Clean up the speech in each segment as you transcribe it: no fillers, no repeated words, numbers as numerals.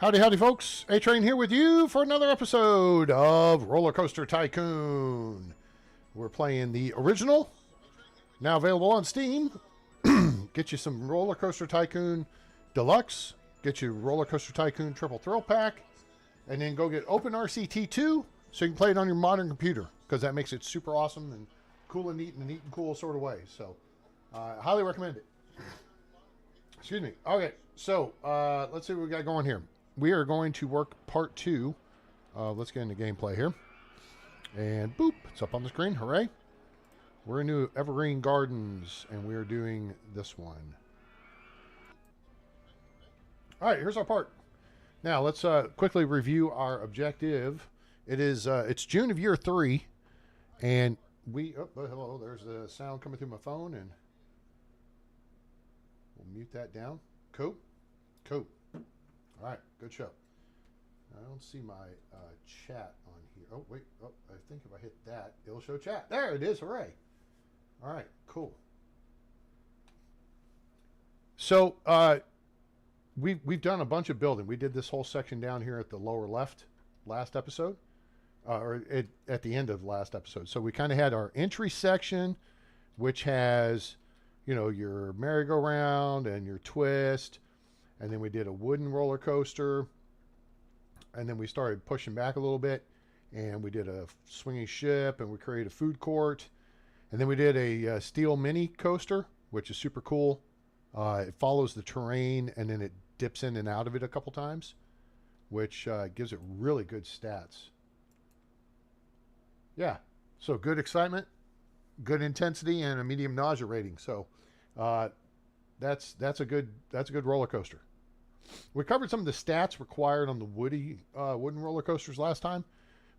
Howdy, howdy, folks. A-Train here with you for another episode of Roller Coaster Tycoon. We're playing the original, now available on Steam. Get you some Roller Coaster Tycoon Deluxe, get you Roller Coaster Tycoon Triple Thrill Pack, and then go get OpenRCT2 so you can play it on your modern computer, because that makes it super awesome and cool and neat in a neat and cool sort of way. So, I highly recommend it. Excuse me. Okay, so let's see what we got going here. We are going to work part 2. Let's get into gameplay here. And boop, it's up on the screen. Hooray. We're into Evergreen Gardens, and we are doing this one. All right, here's our part. Now, let's quickly review our objective. It's June of year 3, and hello, there's the sound coming through my phone, and we'll mute that down. Cool. All right, good show. I don't see my chat on here. Oh, wait. Oh, I think if I hit that, it'll show chat. There it is. Hooray. All right, cool. So we've done a bunch of building. We did this whole section down here at the lower left last episode, at the end of last episode. So we kind of had our entry section, which has, you know, your merry-go-round and your twist. And then we did a wooden roller coaster. And then we started pushing back a little bit. And we did a swinging ship. And we created a food court. And then we did a steel mini coaster, which is super cool. It follows the terrain. And then it dips in and out of it a couple times, which gives it really good stats. Yeah. So good excitement, good intensity, and a medium nausea rating. So that's a good roller coaster. We covered some of the stats required on the wooden roller coasters last time,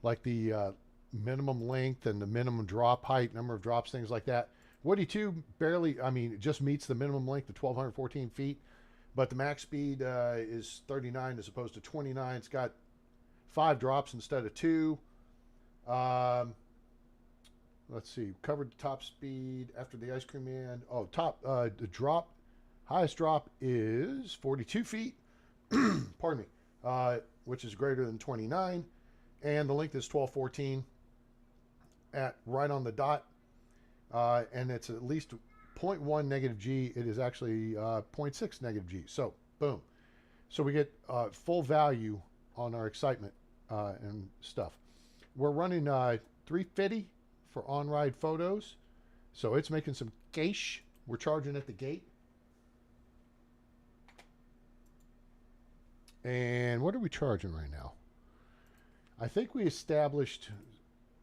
like the minimum length and the minimum drop height, number of drops, things like that. Woody 2 it just meets the minimum length of 1,214 feet, but the max speed is 39 as opposed to 29. It's got 5 drops instead of 2. Let's see, covered the top speed after the ice cream man. Oh, the highest drop is 42 feet, pardon me, which is greater than 29, and the length is 1214 at right on the dot, and it's at least 0.1 negative G. It is actually 0.6 negative G. So, boom. So we get full value on our excitement and stuff. We're running 350 for on-ride photos, so it's making some cash. We're charging at the gate. And what are we charging right now? I think we established,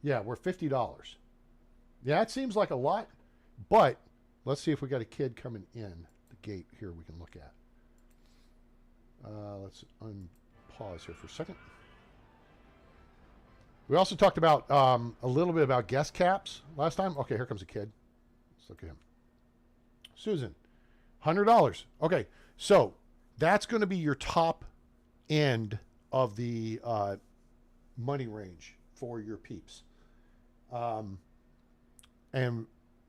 yeah, we're $50. Yeah, it seems like a lot, but let's see if we got a kid coming in the gate here we can look at. Let's unpause here for a second. We also talked about a little bit about guest caps last time. Okay, here comes a kid. Let's look at him. Susan, $100. Okay, so that's going to be your top end of the money range for your peeps. And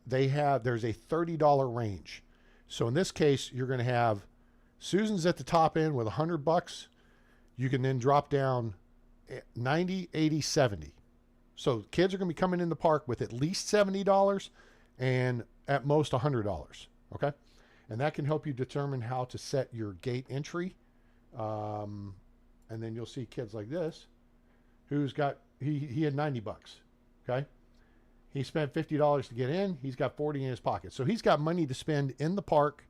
there's a $30 range. So in this case, you're going to have Susan's at the top end with $100. You can then drop down 90, 80, 70. So kids are going to be coming in the park with at least $70 and at most $100. Okay. And that can help you determine how to set your gate entry. And then you'll see kids like this who's got, he had 90 bucks. Okay. He spent $50 to get in. He's got 40 in his pocket. So he's got money to spend in the park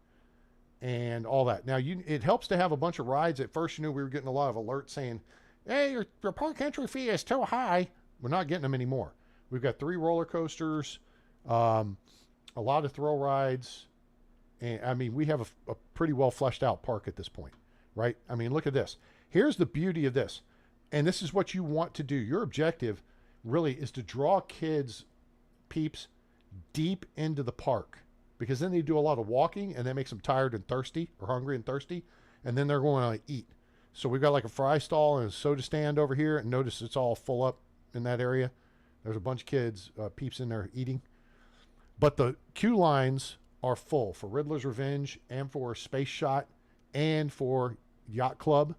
and all that. Now, it helps to have a bunch of rides. At first, we were getting a lot of alerts saying, hey, your park entry fee is too high. We're not getting them anymore. We've got 3 roller coasters, a lot of thrill rides. And I mean, we have a pretty well fleshed out park at this point, right? I mean, look at this. Here's the beauty of this. And this is what you want to do. Your objective really is to draw kids, peeps, deep into the park, because then they do a lot of walking and that makes them tired and thirsty, or hungry and thirsty. And then they're going to eat. So we've got like a fry stall and a soda stand over here, and notice it's all full up in that area. There's a bunch of kids, peeps in there eating. But the queue lines are full for Riddler's Revenge and for Space Shot and for Yacht Club.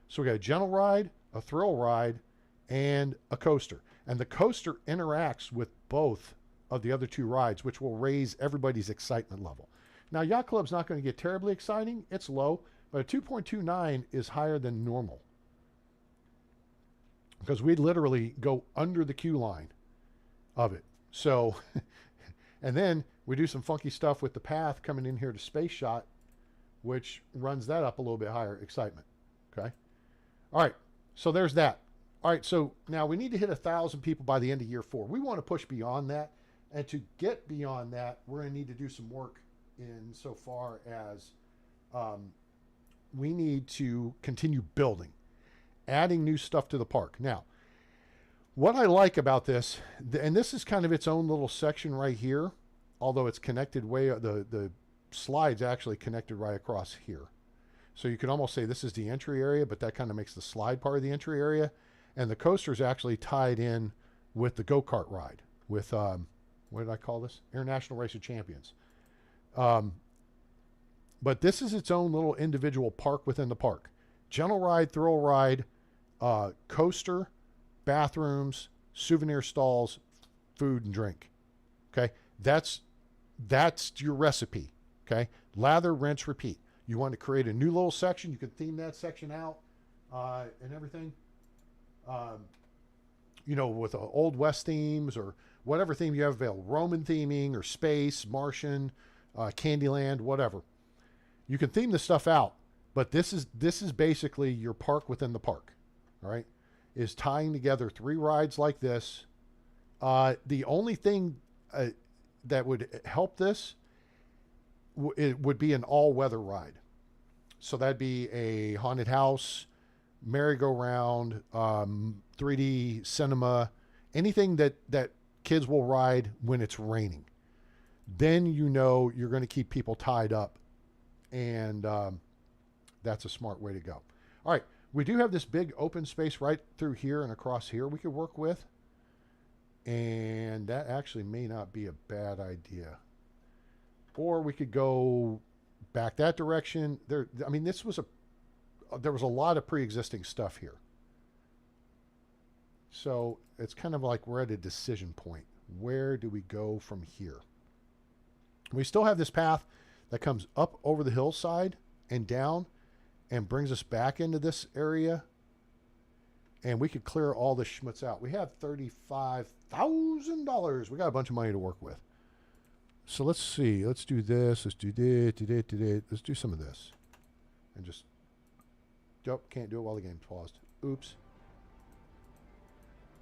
So we got a gentle ride, a thrill ride, and a coaster. And the coaster interacts with both of the other 2 rides, which will raise everybody's excitement level. Now, Yacht Club's not going to get terribly exciting. It's low, but a 2.29 is higher than normal, because we literally go under the queue line of it. So, and then we do some funky stuff with the path coming in here to Space Shot, which runs that up a little bit higher excitement. Okay. All right. So there's that. All right. So now we need to hit 1,000 people by the end of year 4. We want to push beyond that. And to get beyond that, we're going to need to do some work in so far as we need to continue building, adding new stuff to the park. Now, what I like about this, and this is kind of its own little section right here, although it's connected the slide's actually connected right across here. So you could almost say this is the entry area, but that kind of makes the slide part of the entry area. And the coaster is actually tied in with the go-kart ride with, what did I call this? International Race of Champions. But this is its own little individual park within the park. Gentle ride, thrill ride, coaster, bathrooms, souvenir stalls, food and drink. Okay. That's your recipe. Okay. Lather, rinse, repeat. You want to create a new little section. You can theme that section out, and everything. With Old West themes or whatever theme you have available, Roman theming or space, Martian, Candyland, whatever. You can theme this stuff out, but this is basically your park within the park. All right, is tying together 3 rides like this. The only thing that would help this it would be an all-weather ride. So that'd be a haunted house, merry-go-round, 3D cinema, anything that kids will ride when it's raining. Then you're going to keep people tied up, and that's a smart way to go. All right, we do have this big open space right through here and across here we could work with, and that actually may not be a bad idea. Or we could go back that direction. There was a lot of pre-existing stuff here. So it's kind of like we're at a decision point. Where do we go from here? We still have this path that comes up over the hillside and down and brings us back into this area. And we could clear all this schmutz out. We have $35,000. We got a bunch of money to work with. So let's see. Let's do this. Let's do this. Let's do some of this. And just... Nope, can't do it while the game's paused. Oops.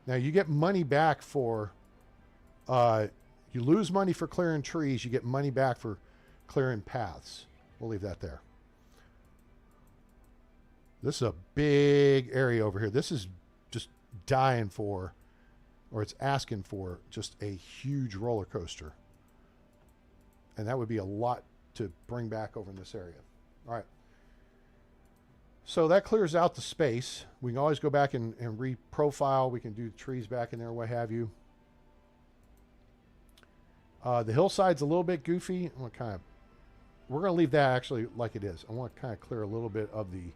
Now you get money back for... you lose money for clearing trees. You get money back for clearing paths. We'll leave that there. This is a big area over here. This is just dying for, or it's asking for, just a huge roller coaster. And that would be a lot to bring back over in this area. All right. So that clears out the space. We can always go back and re-profile. We can do trees back in there, what have you. The hillside's a little bit goofy. We're going to leave that actually like it is. I want to kind of clear a little bit of the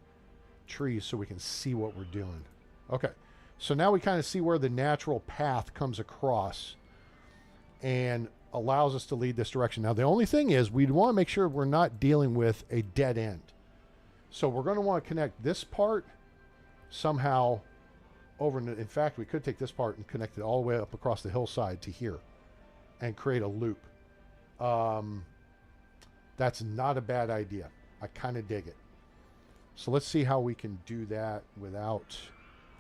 trees so we can see what we're doing. Okay. So now we kind of see where the natural path comes across and allows us to lead this direction. Now, the only thing is we want to make sure we're not dealing with a dead end. So we're going to want to connect this part somehow over. In fact, we could take this part and connect it all the way up across the hillside to here and create a loop. That's not a bad idea. I kind of dig it. So let's see how we can do that without...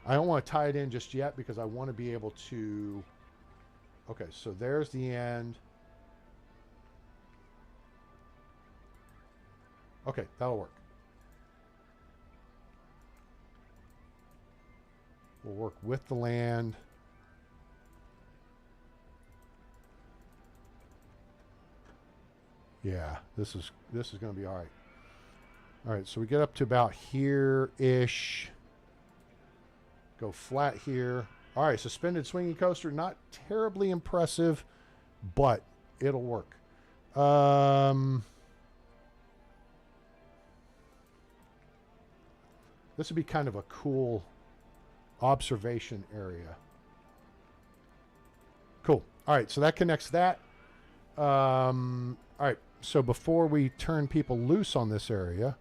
I don't want to tie it in just yet because I want to be able to... Okay, so there's the end. Okay, that'll work. We'll work with the land. Yeah, this is going to be all right. All right, so we get up to about here-ish. Go flat here. All right, suspended swinging coaster, not terribly impressive, but it'll work. This would be kind of a cool observation area. Cool. All right, so that connects that. All right, so before we turn people loose on this area,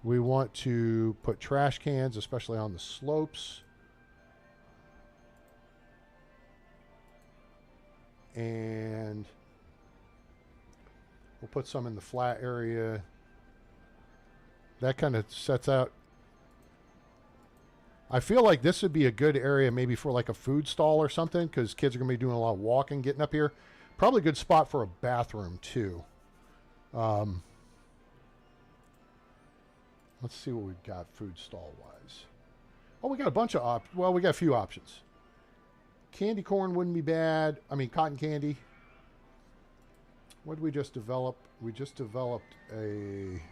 we want to put trash cans, especially on the slopes. And we'll put some in the flat area. That kind of sets out. I feel like this would be a good area maybe for like a food stall or something, because kids are going to be doing a lot of walking getting up here. Probably a good spot for a bathroom too. Let's see what we've got food stall wise. Oh, we got a bunch of well, we got a few options. Candy corn wouldn't be bad. I mean, cotton candy. What did we just develop? We just developed a...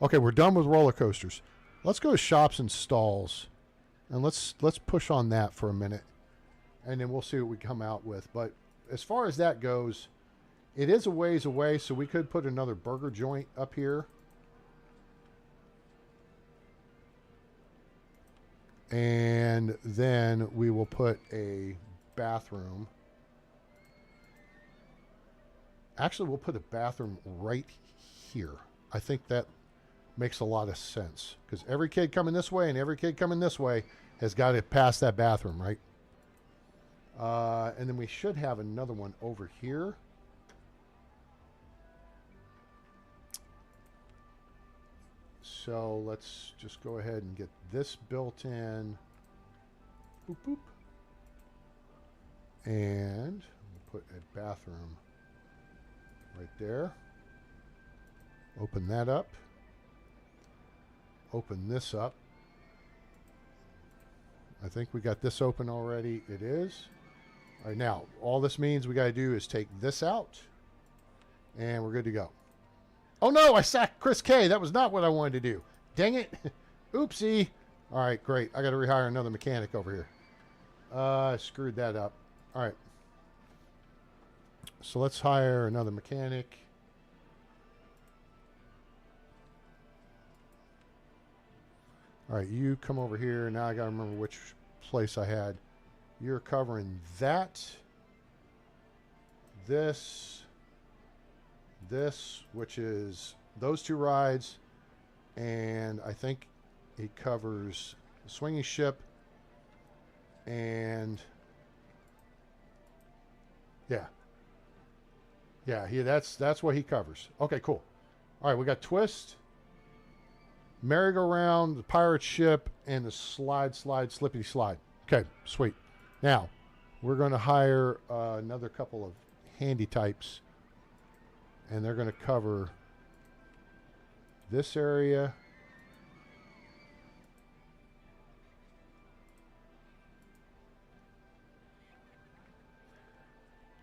Okay, we're done with roller coasters. Let's go to shops and stalls. And let's push on that for a minute. And then we'll see what we come out with. But as far as that goes, it is a ways away, so we could put another burger joint up here. And then we will put a bathroom. Actually, we'll put a bathroom right here. I think that makes a lot of sense, because every kid coming this way and every kid coming this way has got to pass that bathroom, right? And then we should have another one over here. So let's just go ahead and get this built in. Boop, boop. And we'll put a bathroom right there. Open that up. Open this up. I think we got this open already. It is. All right, now, all this means we got to do is take this out, and we're good to go. Oh, no, I sacked Chris K. That was not what I wanted to do. Dang it. Oopsie. All right, great. I got to rehire another mechanic over here. I screwed that up. All right. So let's hire another mechanic. All right, you come over here. Now I got to remember which place I had. You're covering that, this, which is those two rides, and I think he covers the swinging ship, and yeah, that's what he covers. Okay, cool. All right, we got twist, merry-go-round, the pirate ship, and the slide, slippity slide. Okay, sweet. Now, we're going to hire another couple of handy types, and they're going to cover this area.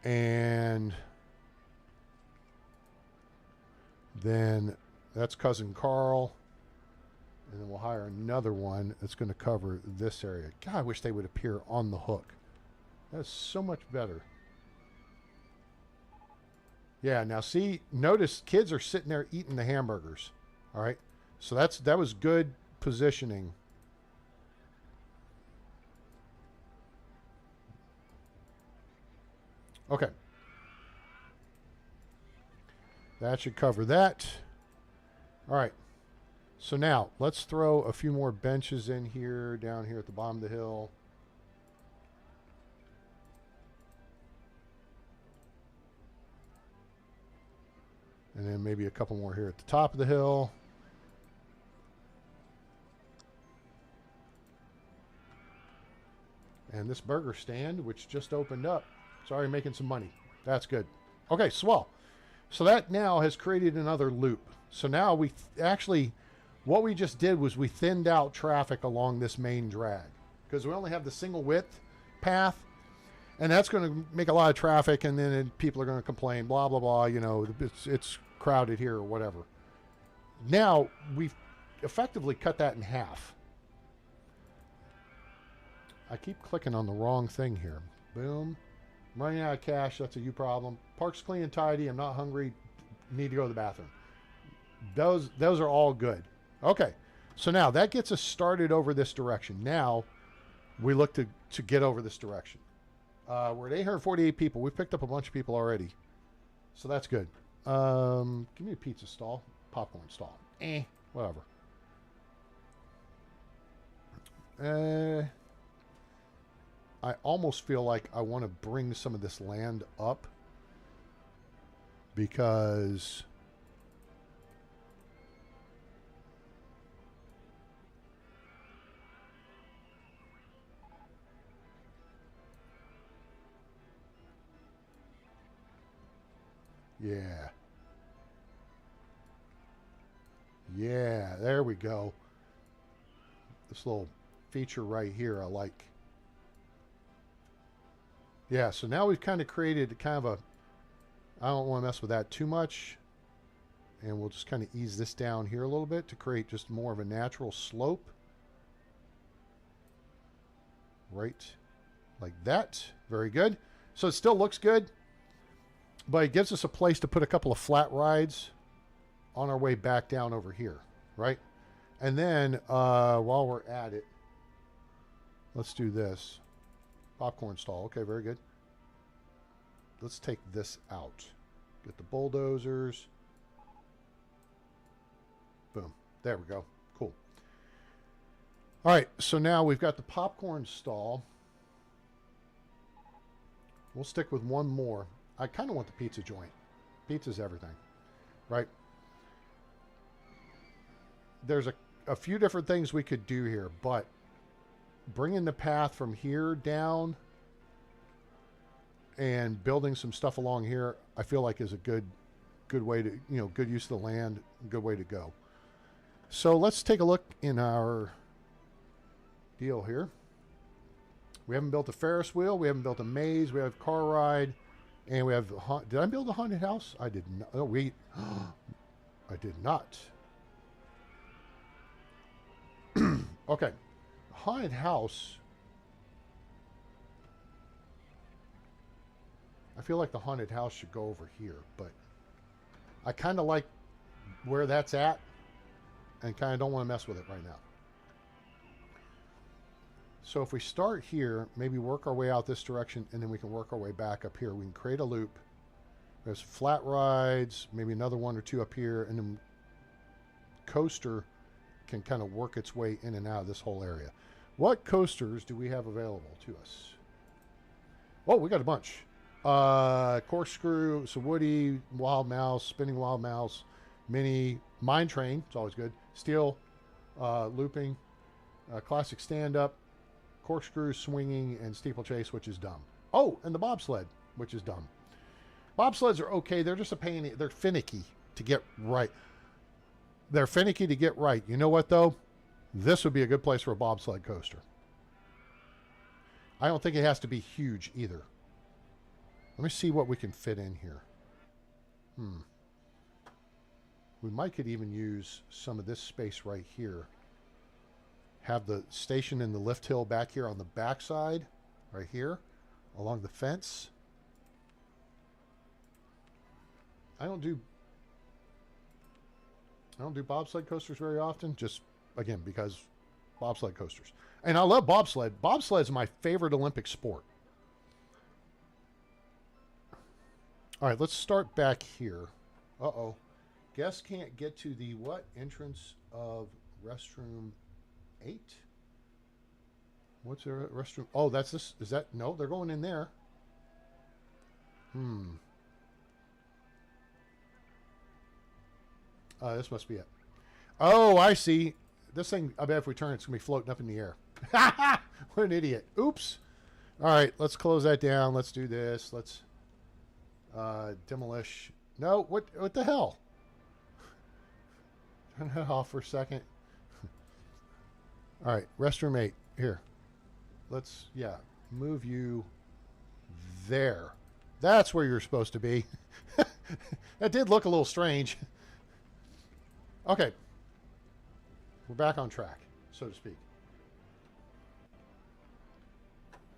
And then that's Cousin Carl. And then we'll hire another one that's going to cover this area. God, I wish they would appear on the hook. That's so much better. Yeah, now see, notice kids are sitting there eating the hamburgers. All right, so that was good positioning. Okay. That should cover that. All right. So now let's throw a few more benches in here, down here at the bottom of the hill. And then maybe a couple more here at the top of the hill. And this burger stand, which just opened up, it's already making some money. That's good. Okay, swell. So that now has created another loop. So now we actually, what we just did was we thinned out traffic along this main drag because we only have the single width path, and that's going to make a lot of traffic, and then people are going to complain, blah, blah, blah, you know, it's crowded here or whatever. Now we've effectively cut that in half. I keep clicking on the wrong thing here. Boom. I'm running out of cash. That's a you problem. Park's clean and tidy. I'm not hungry. Need to go to the bathroom. Those are all good. Okay. So now that gets us started over this direction. Now we look to get over this direction. We're at 848 people. We've picked up a bunch of people already. So that's good. Give me a pizza stall. Popcorn stall. Whatever. I almost feel like I want to bring some of this land up because yeah, there we go. This little feature right here I like. Yeah, so now we've kind of created kind of a, I don't want to mess with that too much. And we'll just kind of ease this down here a little bit to create just more of a natural slope. Right like that. Very good. So it still looks good, but it gives us a place to put a couple of flat rides on our way back down over here, right? And then while we're at it, let's do this. Popcorn stall. Okay, very good. Let's take this out. Get the bulldozers. Boom. There we go. Cool. All right, so now we've got the popcorn stall. We'll stick with one more. I kind of want the pizza joint. Pizza's everything, right? There's a few different things we could do here, but bringing the path from here down and building some stuff along here, I feel like is a good way to, you know, good use of the land, good way to go. So let's take a look in our deal here. We haven't built a Ferris wheel. We haven't built a maze. We have a car ride. And we have, did I build a haunted house? I did not. Oh, wait. I did not. Okay. Haunted house. I feel like the haunted house should go over here, but I kind of like where that's at and kind of don't want to mess with it right now. So if we start here, maybe work our way out this direction, and then we can work our way back up here. We can create a loop. There's flat rides, maybe another one or two up here, and then coaster can kind of work its way in and out of this whole area. What coasters do we have available to us? Oh, we got a bunch. Corkscrew, so Woody, Wild Mouse, Spinning Wild Mouse, Mini, Mine Train, it's always good. Steel, looping, classic stand-up, corkscrew, swinging, and steeplechase, which is dumb. Oh, and the bobsled, which is dumb. Bobsleds are okay. They're just a pain. They're finicky to get right. They're finicky to get right. You know what, though? This would be a good place for a bobsled coaster. I don't think it has to be huge either. Let me see what we can fit in here. We might could even use some of this space right here. Have the station in the lift hill back here on the back side, right here, along the fence. I don't do bobsled coasters very often, just again because bobsled coasters. And I love bobsled. Bobsled is my favorite Olympic sport. All right, let's start back here. Uh-oh. Guests can't get to the what? Entrance of restroom 8. What's their restroom? Oh, that's this. Is that? No, they're going in there. This must be it. Oh, I see. This thing, I bet if we turn, it's going to be floating up in the air. What an idiot. Oops. All right, let's close that down. Let's do this. Let's demolish. No, what the hell? Turn that off for a second. All right, restroom 8. Here. Let's, yeah, move you there. That's where you're supposed to be. That did look a little strange. Okay. We're back on track, so to speak.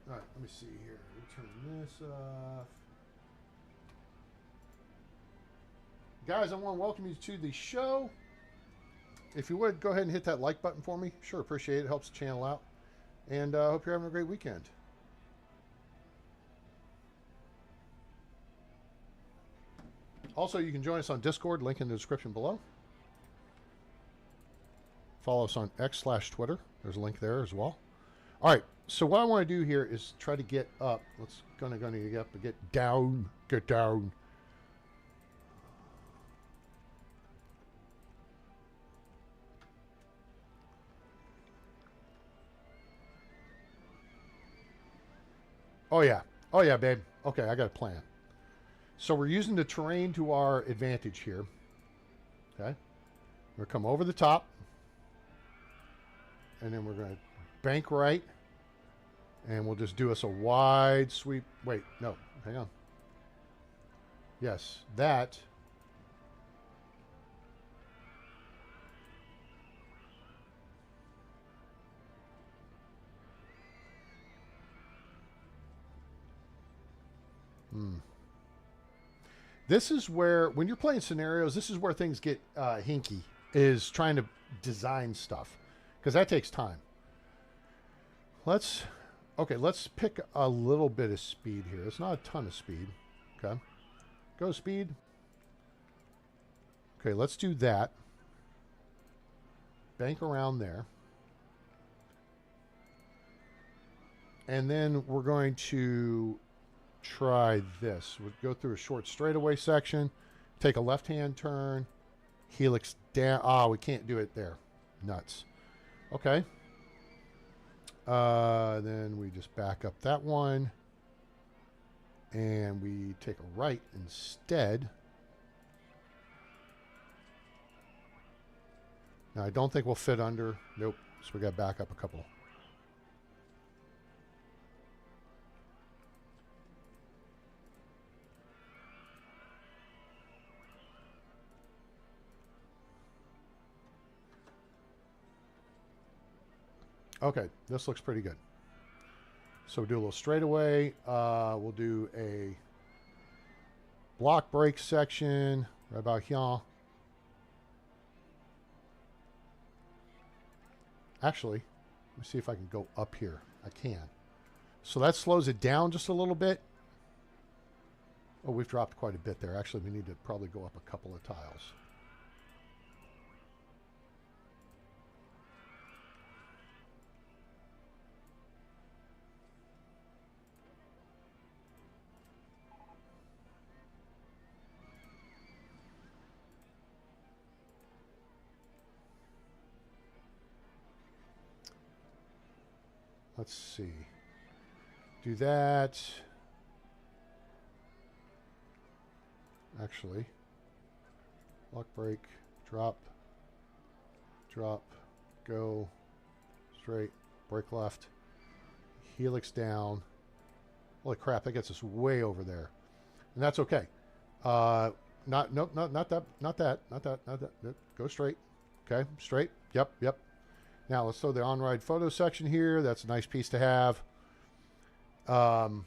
All right, let me see here. We'll turn this off. Guys, I want to welcome you to the show. If you would, go ahead and hit that like button for me. Sure, appreciate it. It helps the channel out. And I hope you're having a great weekend. Also, you can join us on Discord, link in the description below. Follow us on X/Twitter. There's a link there as well. All right, so what I want to do here is try to get up. Let's gonna get up and get down. Get down. Oh yeah, babe. Okay, I got a plan. So we're using the terrain to our advantage here. Okay, we're gonna come over the top, and then we're gonna bank right, and we'll just do us a wide sweep. Wait, no, hang on. Yes, that. This is where, when you're playing scenarios, this is where things get hinky, is trying to design stuff, because that takes time. Let's pick a little bit of speed here. It's not a ton of speed. Okay. Go speed. Okay, let's do that. Bank around there. And then we're going to try this. We'll go through a short straightaway section, take a left-hand turn, helix down. Ah, we can't do it there. Nuts. Okay. Then we just back up that one, and we take a right instead. Now, I don't think we'll fit under. Nope. So we got to back up a couple. Okay, this looks pretty good. So we'll do a little straightaway. We'll do a block break section right about here. Actually, let me see if I can go up here. I can. So that slows it down just a little bit. Oh, we've dropped quite a bit there. Actually, we need to probably go up a couple of tiles. Let's see. Do that. Actually, lock break, drop, go, straight, break left, helix down. Holy crap, that gets us way over there. And that's okay. Not that. Go straight. Okay, straight. Yep. Now let's throw the on-ride photo section here. That's a nice piece to have. And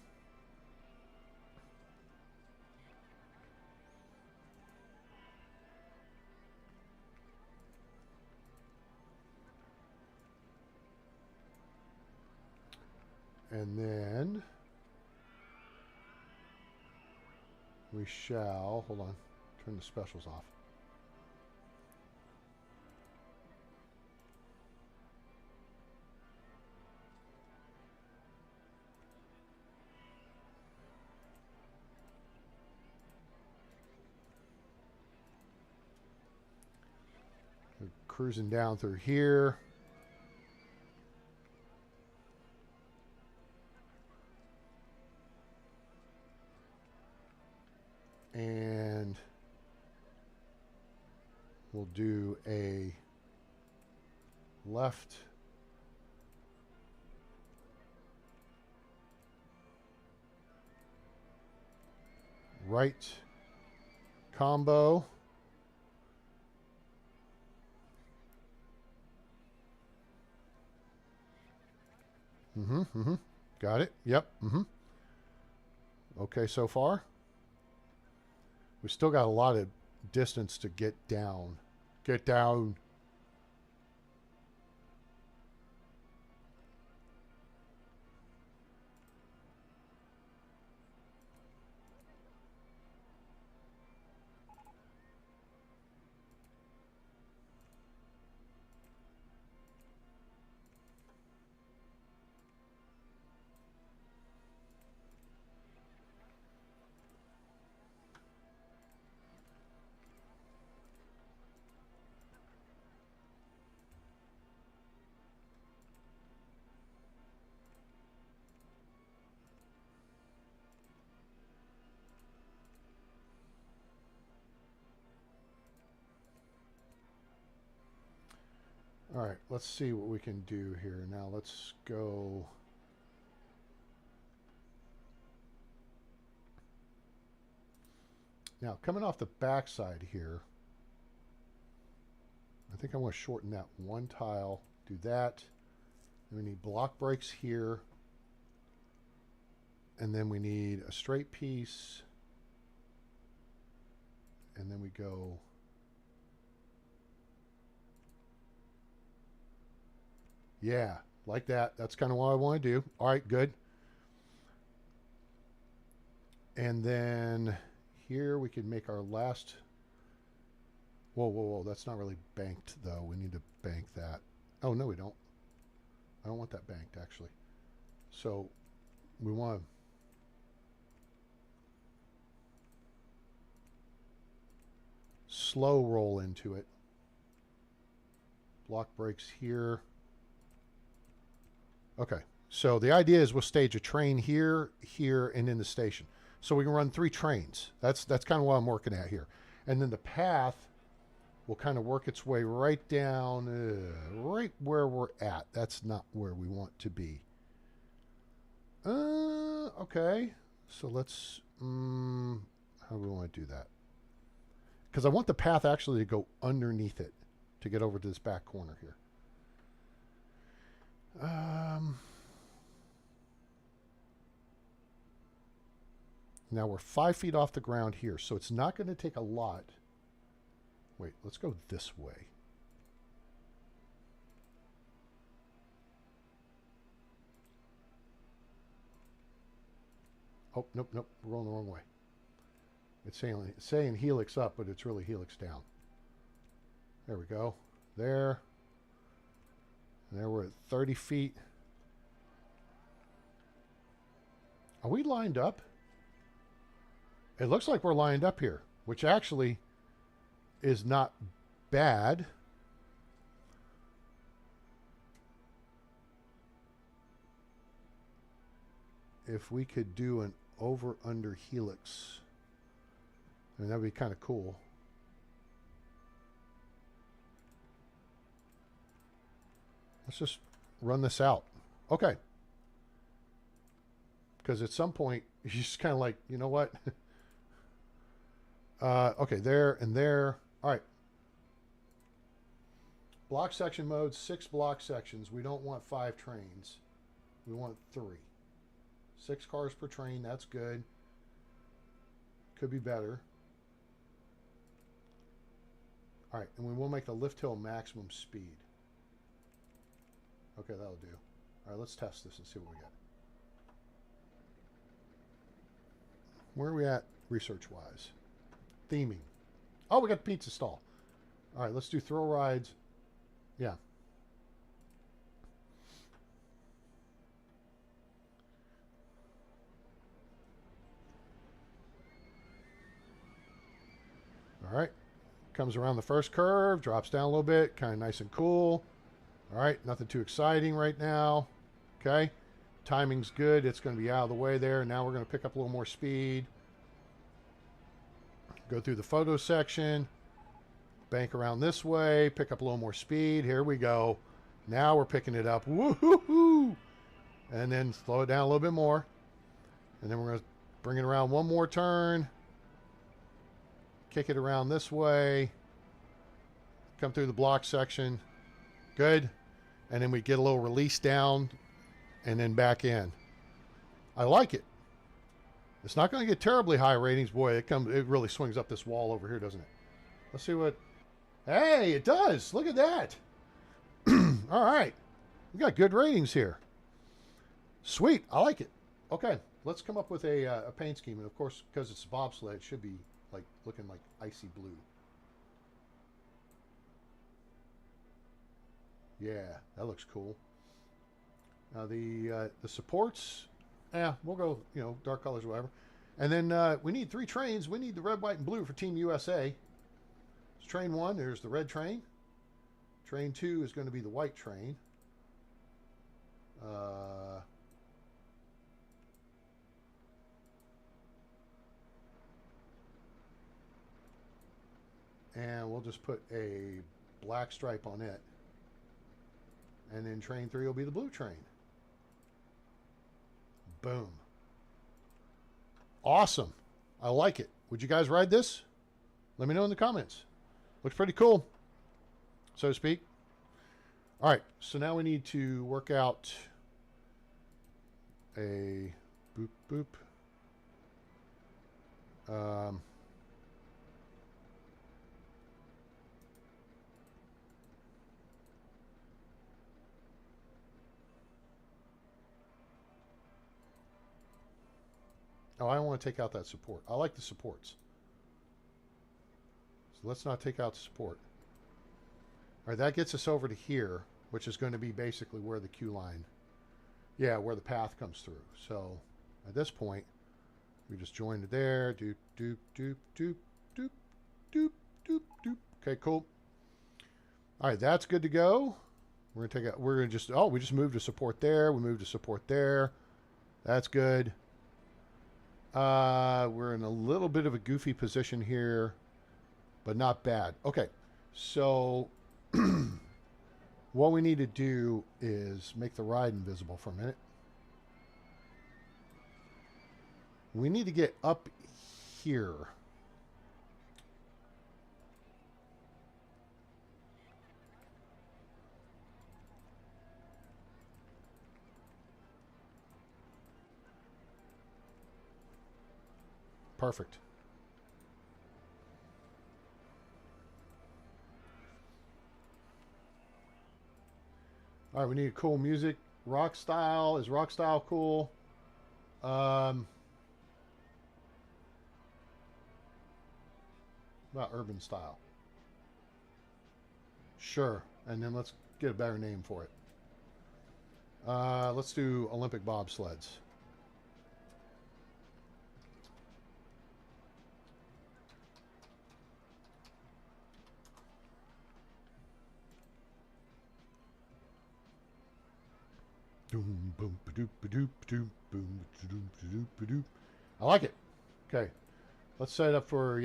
then we shall, hold on, turn the specials off. We're cruising down through here. And we'll do a left, right combo. Got it. Yep. Okay, so far. We still got a lot of distance to get down. Get down. All right, let's see what we can do here. Now let's go. Now, coming off the backside here, I think I want to shorten that one tile, do that. Then we need block breaks here. And then we need a straight piece. And then we go. Yeah, like that. That's kind of what I want to do. All right, good. And then here we can make our last. Whoa. That's not really banked, though. We need to bank that. Oh, no, we don't. I don't want that banked, actually. So we want to. Slow roll into it. Block breaks here. Okay, so the idea is we'll stage a train here, here, and in the station. So we can run 3 trains. That's kind of what I'm working at here. And then the path will kind of work its way right down, right where we're at. That's not where we want to be. Okay. So let's, how do we want to do that? Because I want the path actually to go underneath it to get over to this back corner here. Now we're 5 feet off the ground here, so it's not going to take a lot. Wait, let's go this way. Oh, nope, we're going the wrong way. It's saying helix up, but it's really helix down. There we go. There. And there we're at 30 feet. Are we lined up? It looks like we're lined up here, which actually is not bad. If we could do an over-under helix, I mean, that'd be kind of cool. Let's just run this out. Okay. Because at some point, you're just kind of like, you know what? Okay, there and there. All right. Block section mode, 6 block sections. We don't want 5 trains. We want 3. 6 cars per train, that's good. Could be better. All right, and we will make the lift hill maximum speed. Okay, that'll do. All right, let's test this and see what we get. Where are we at research-wise? Theming. Oh, we got pizza stall. All right, let's do thrill rides. Yeah. All right. comes around the first curve, drops down a little bit, kind of nice and cool. All right, nothing too exciting right now. Okay, timing's good. It's going to be out of the way there. Now we're going to pick up a little more speed. Go through the photo section, bank around this way, pick up a little more speed. Here we go. Now we're picking it up. Woo-hoo-hoo! And then slow it down a little bit more. And then we're going to bring it around one more turn. Kick it around this way. Come through the block section. Good. And then we get a little release down and then back in. I like it. It's not going to get terribly high ratings. Boy, it really swings up this wall over here, doesn't it? Let's see what... Hey, it does. Look at that. All right. We got good ratings here. Sweet. I like it. Okay. Let's come up with a paint scheme. And, of course, because it's a bobsled, it should be like looking like icy blue. Yeah, that looks cool. Now, the supports... Yeah, we'll go, dark colors or whatever. And then we need 3 trains. We need the red, white, and blue for Team USA. It's train 1. There's the red train. Train 2 is going to be the white train. And we'll just put a black stripe on it. And then train 3 will be the blue train. Boom. Awesome. I like it. Would you guys ride this? Let me know in the comments. Looks pretty cool, so to speak. All right, so now we need to work out a boop boop. Oh, I don't want to take out that support. I like the supports. So let's not take out the support. All right, that gets us over to here, which is going to be basically where the queue line, where the path comes through. So at this point, we just join it there. Doop, doop, doop, doop, doop, doop, doop, doop. Okay, cool. All right, that's good to go. We're going to take out, we just moved a support there. We moved a support there. That's good. We're in a little bit of a goofy position here, but not bad. Okay, so what we need to do is make the ride invisible for a minute. We need to get up here. Perfect. All right, we need cool music. Rock style. Is rock style cool? About urban style. Sure. And then let's get a better name for it. Let's do Olympic bobsleds. Doom, boom, ba-doop, ba-doop, ba-doop, boom, ba-doop, ba-doop, ba-doop. I like it. Okay. Let's set it up for,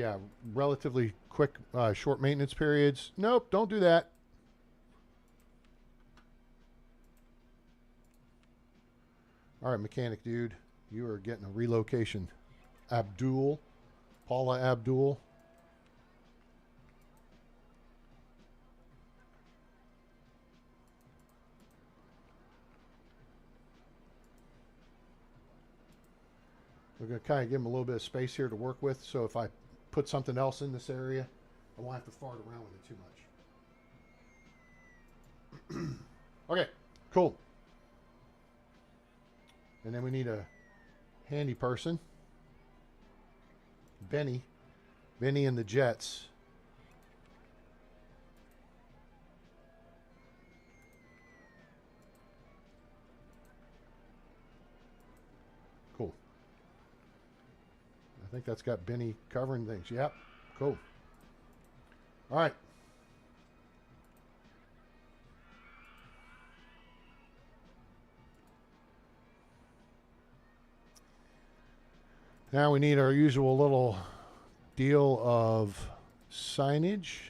relatively quick, short maintenance periods. Nope, don't do that. All right, mechanic dude. You are getting a relocation. Abdul. Paula Abdul. We're going to kind of give him a little bit of space here to work with. So if I put something else in this area, I won't have to fart around with it too much. Okay, cool. And then we need a handy person. Benny. Benny and the Jets. Cool. I think that's got Benny covering things. Yep. Cool. All right. Now we need our usual little deal of signage.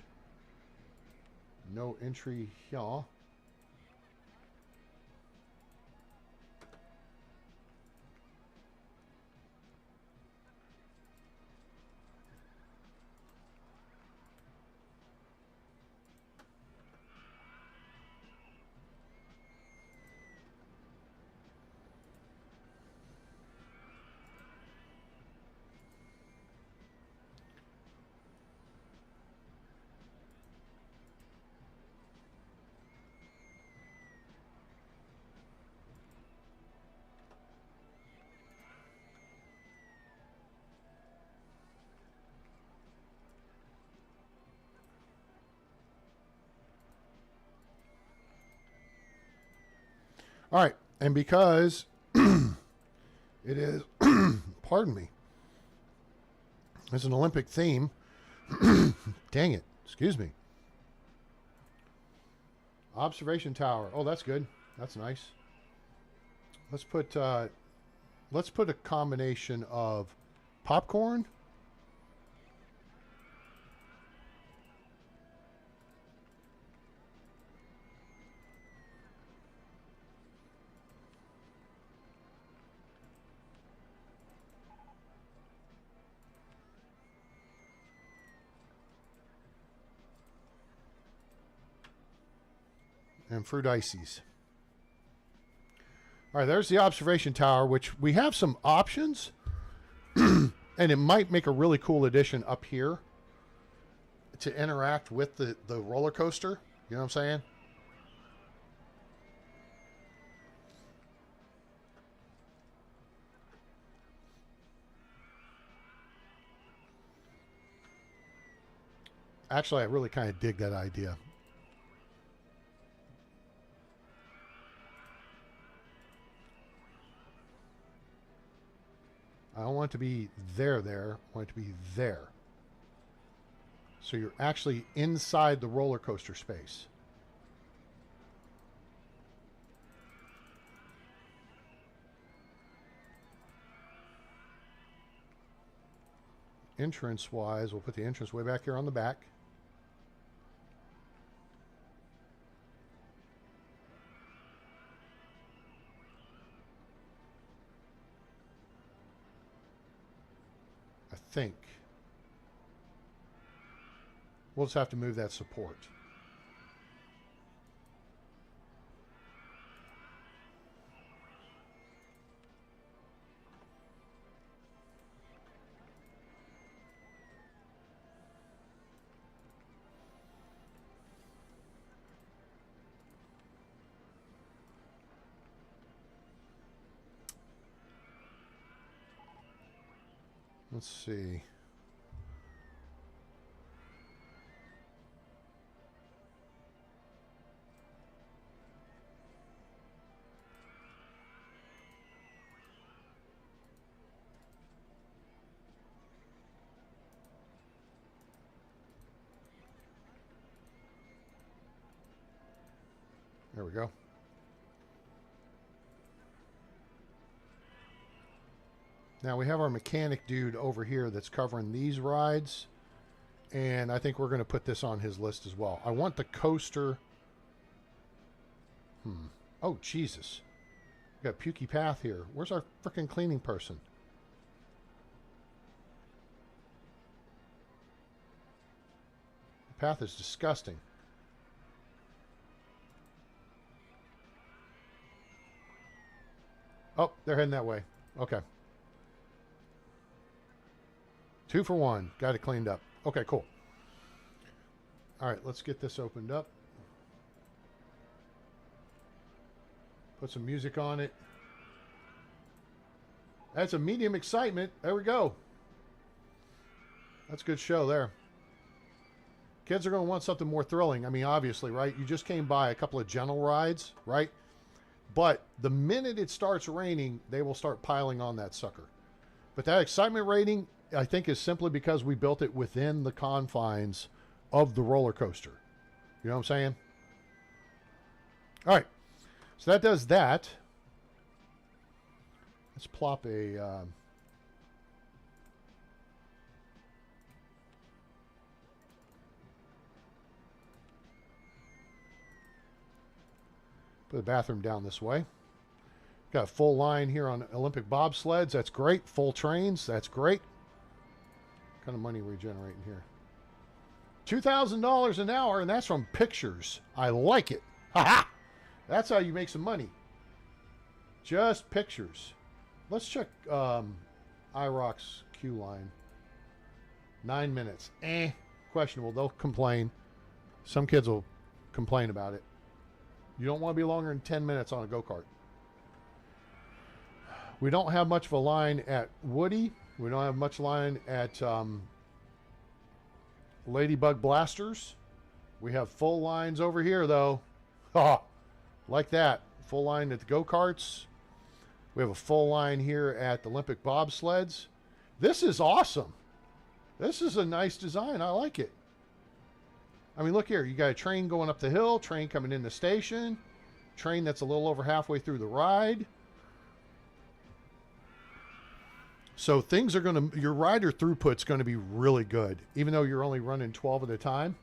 No entry here. All right, and because it is, pardon me, it's an Olympic theme, dang it, excuse me. Observation tower. Oh, that's good. That's nice. Let's put a combination of popcorn, and fruit ices. All right, there's the observation tower, which we have some options, and it might make a really cool addition up here to interact with the roller coaster. You know what I'm saying? Actually, I really kind of dig that idea. I don't want it to be there. I want it to be there. So you're actually inside the roller coaster space. Entrance-wise, we'll put the entrance way back here on the back. I think. We'll just have to move that support. Let's see. There we go. Now we have our mechanic dude over here that's covering these rides, and I think we're going to put this on his list as well. I want the coaster. Oh, Jesus. We got Pukey Path here. Where's our frickin' cleaning person? The path is disgusting. Oh, they're heading that way. Okay. 2 for 1. Got it cleaned up. Okay, cool. All right, let's get this opened up. Put some music on it. That's a medium excitement. There we go. That's a good show there. Kids are going to want something more thrilling. I mean, obviously, right? You just came by a couple of gentle rides, right? But the minute it starts raining, they will start piling on that sucker. But that excitement rating, I think, is simply because we built it within the confines of the roller coaster. You know what I'm saying? All right. So that does that. Let's plop a... put the bathroom down this way. Got a full line here on Olympic bobsleds. That's great. Full trains. That's great. What kind of money are we generating here? $2,000 an hour, and that's from pictures. I like it. Ha-ha! That's how you make some money. Just pictures. Let's check IROC's queue line. 9 minutes. Questionable. They'll complain. Some kids will complain about it. You don't want to be longer than 10 minutes on a go-kart. We don't have much of a line at Woody. We don't have much line at Ladybug Blasters. We have full lines over here, though. Like that. Full line at the go-karts. We have a full line here at the Olympic bobsleds. This is awesome. This is a nice design. I like it. I mean, look here. You got a train going up the hill, train coming in the station, train that's a little over halfway through the ride. So things are going to, your rider throughput's going to be really good, even though you're only running 12 at a time.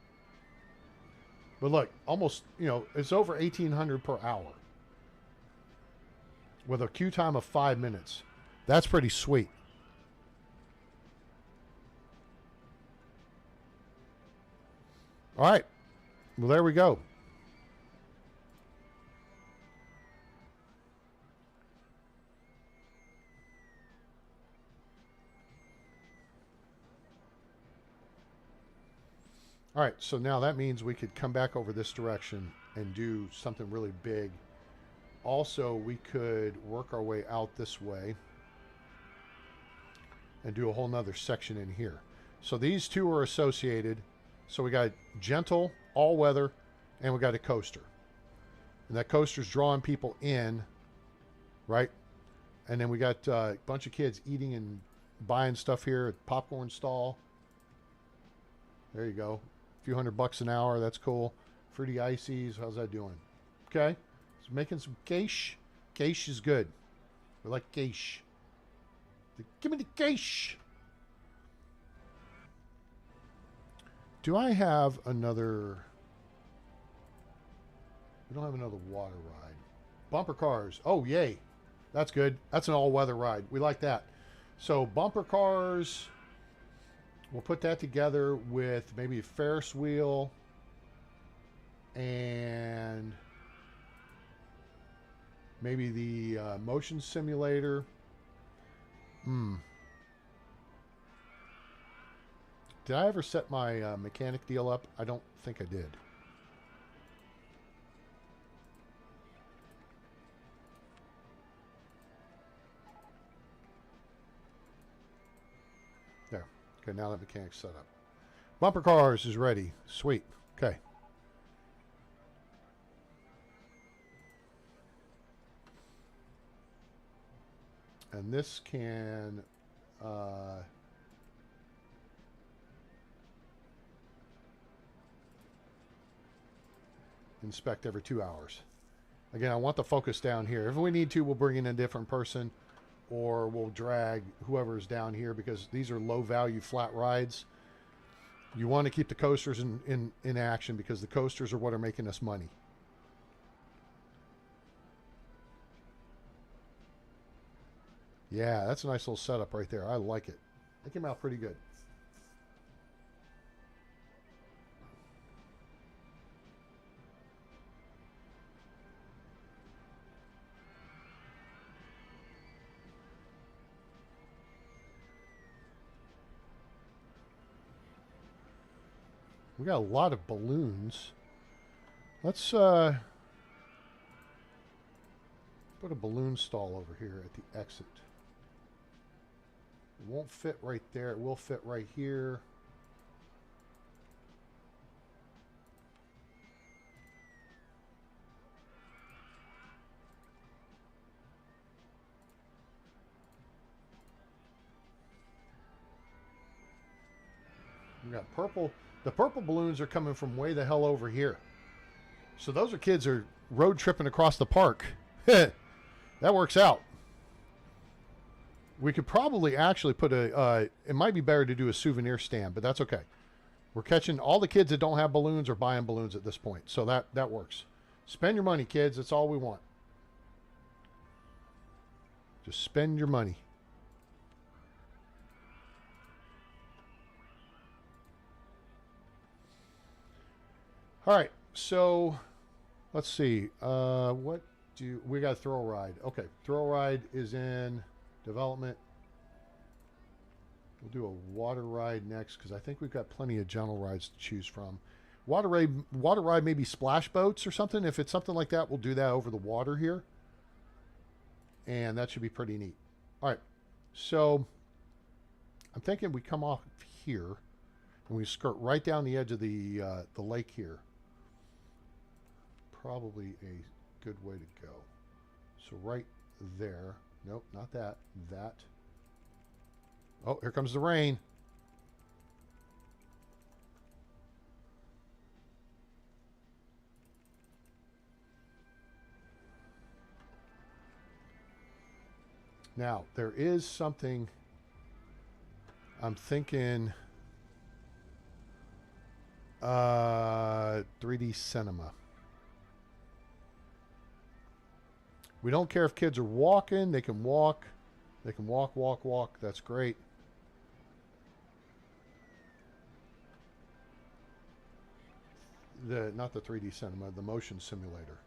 But look, almost, you know, it's over 1,800 per hour with a queue time of 5 minutes. That's pretty sweet. All right. Well, there we go. All right, so now that means we could come back over this direction and do something really big. Also, we could work our way out this way and do a whole nother section in here. So these two are associated. So we got gentle, all-weather, and we got a coaster. And that coaster's drawing people in, right? And then we got a bunch of kids eating and buying stuff here at popcorn stall. There you go. A few $100 an hour. That's cool. Fruity ices. How's that doing? Okay. So making some quiche. Quiche is good. We like quiche. Give me the quiche. Do I have another... We don't have another water ride. Bumper cars. Oh, yay. That's good. That's an all-weather ride. We like that. So bumper cars... We'll put that together with maybe a Ferris wheel and maybe the motion simulator. Did I ever set my mechanic deal up? I don't think I did. There. Okay, now that mechanic's set up. Bumper cars is ready. Sweet. Okay. And this can inspect every 2 hours. Again, I want the focus down here. If we need to, we'll bring in a different person, or we'll drag whoever's down here, because these are low value flat rides. You want to keep the coasters in action, because the coasters are what are making us money. Yeah, that's a nice little setup right there. I like it. That came out pretty good. We got a lot of balloons. Let's put a balloon stall over here at the exit. It won't fit right there. It will fit right here. We got purple. The purple balloons are coming from way the hell over here. So those are kids are road tripping across the park. That works out. We could probably actually put it might be better to do a souvenir stand, but that's okay. We're catching all the kids that don't have balloons or buying balloons at this point. So that works. Spend your money, kids. That's all we want. Just spend your money. All right. So let's see. What do we got? Thrill ride. Okay. Thrill ride is in development. We'll do a water ride next because I think we've got plenty of gentle rides to choose from. Water ride, maybe splash boats or something. If it's something like that, we'll do that over the water here. And that should be pretty neat. All right. So I'm thinking we come off here and we skirt right down the edge of the lake here. Probably a good way to go. So right there. Nope, not that. That. Oh, here comes the rain. Now, there is something I'm thinking 3D cinema. We don't care if kids are walking. They can walk. They can walk, walk, walk. That's great. Not the 3D cinema, the motion simulator.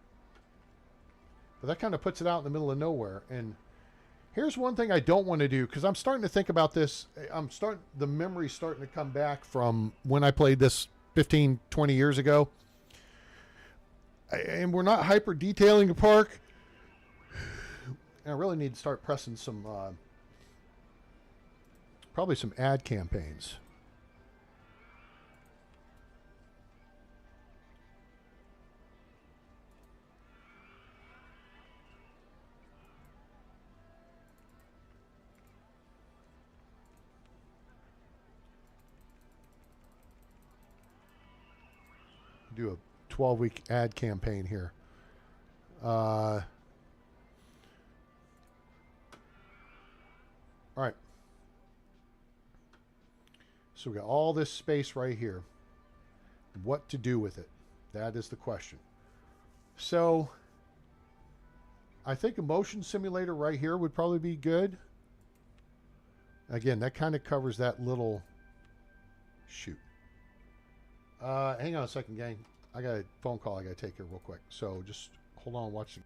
But that kind of puts it out in the middle of nowhere. And here's one thing I don't want to do, because I'm starting to think about this. The memory's starting to come back from when I played this 15, 20 years ago. And we're not hyper detailing the park. I really need to start pressing some, probably some ad campaigns. Do a 12-week ad campaign here. All right. So we got all this space right here. What to do with it? That is the question. So I think a motion simulator right here would probably be good. Again, that kind of covers that little shoot. Hang on a second, gang. I got a phone call I got to take here real quick. So just hold on, watch the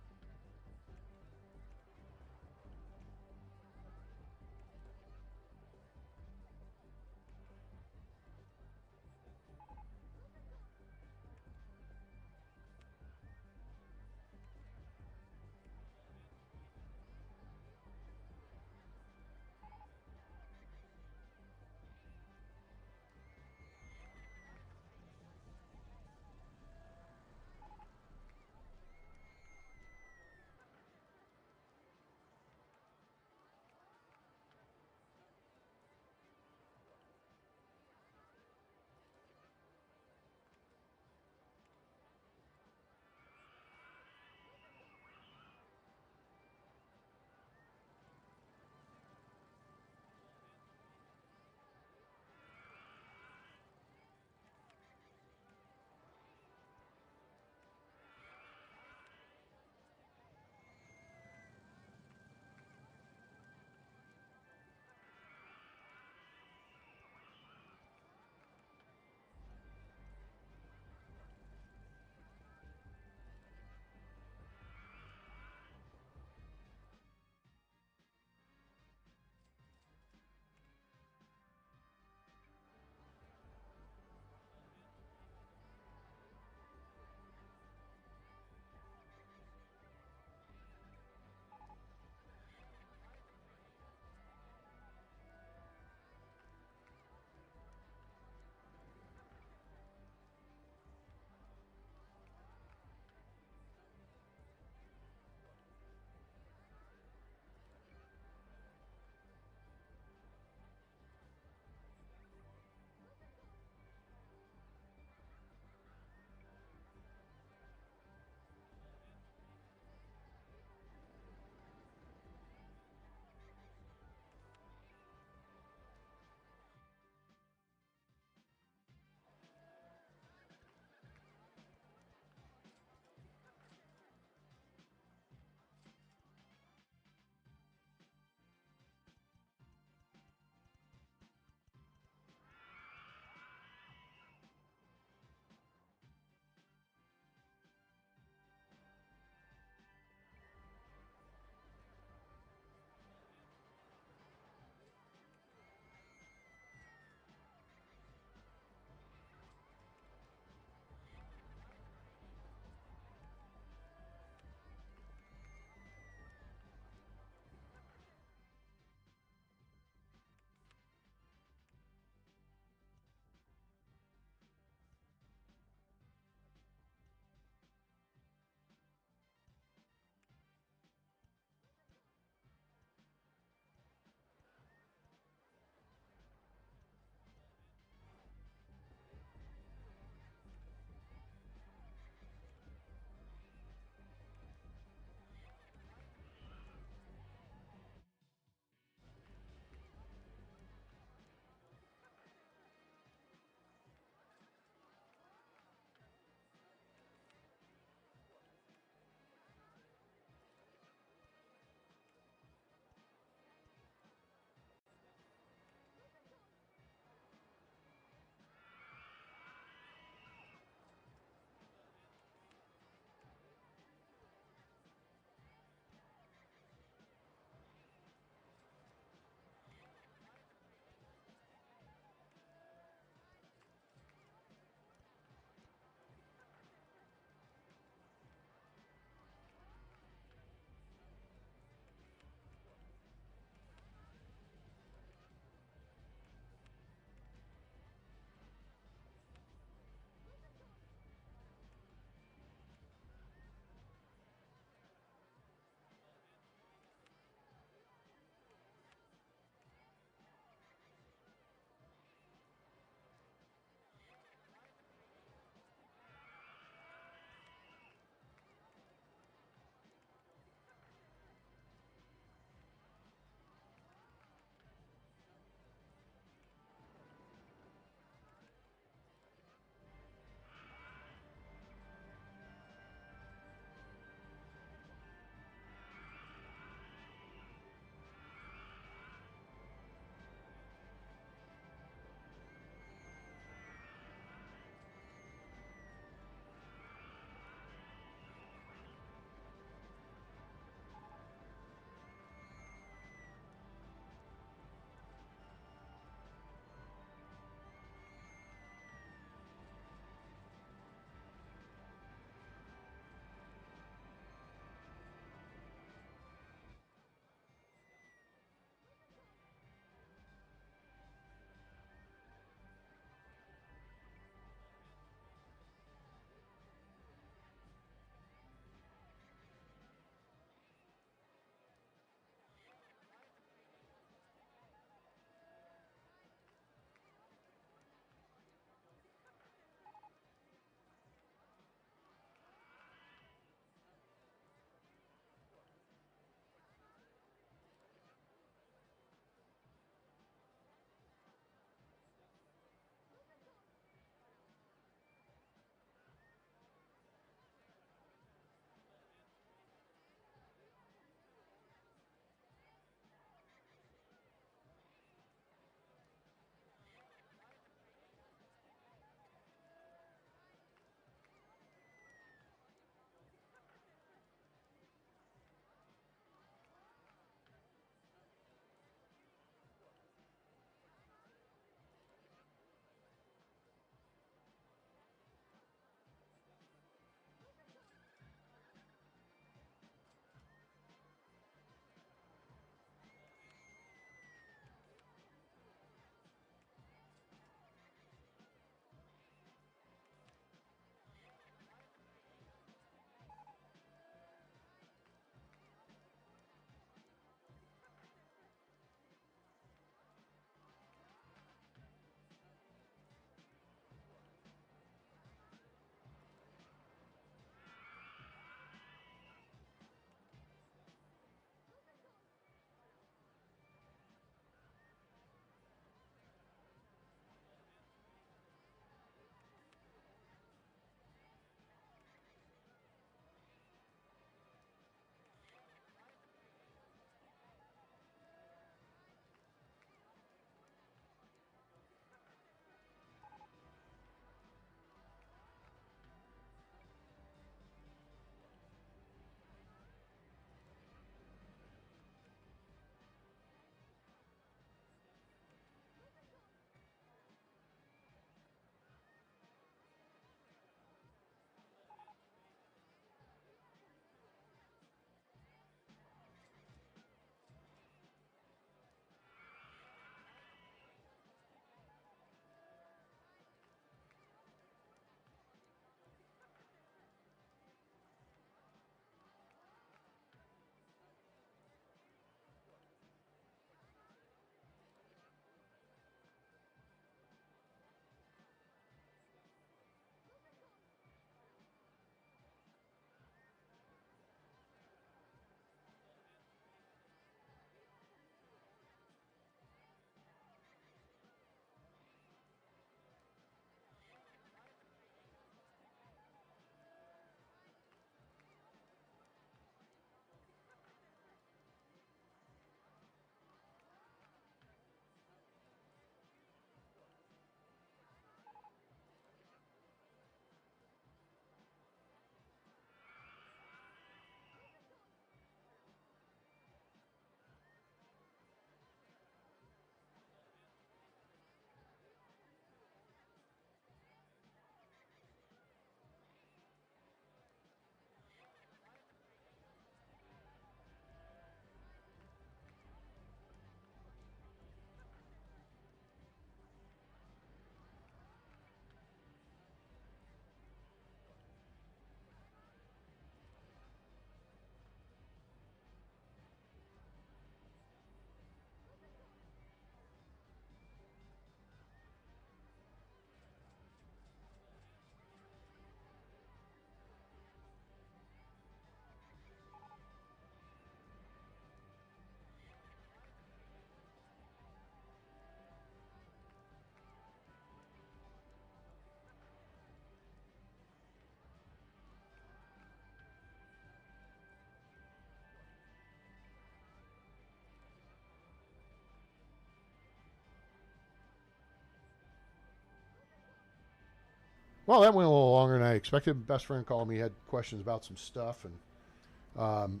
Well, that went a little longer than I expected. Best friend called me, had questions about some stuff, and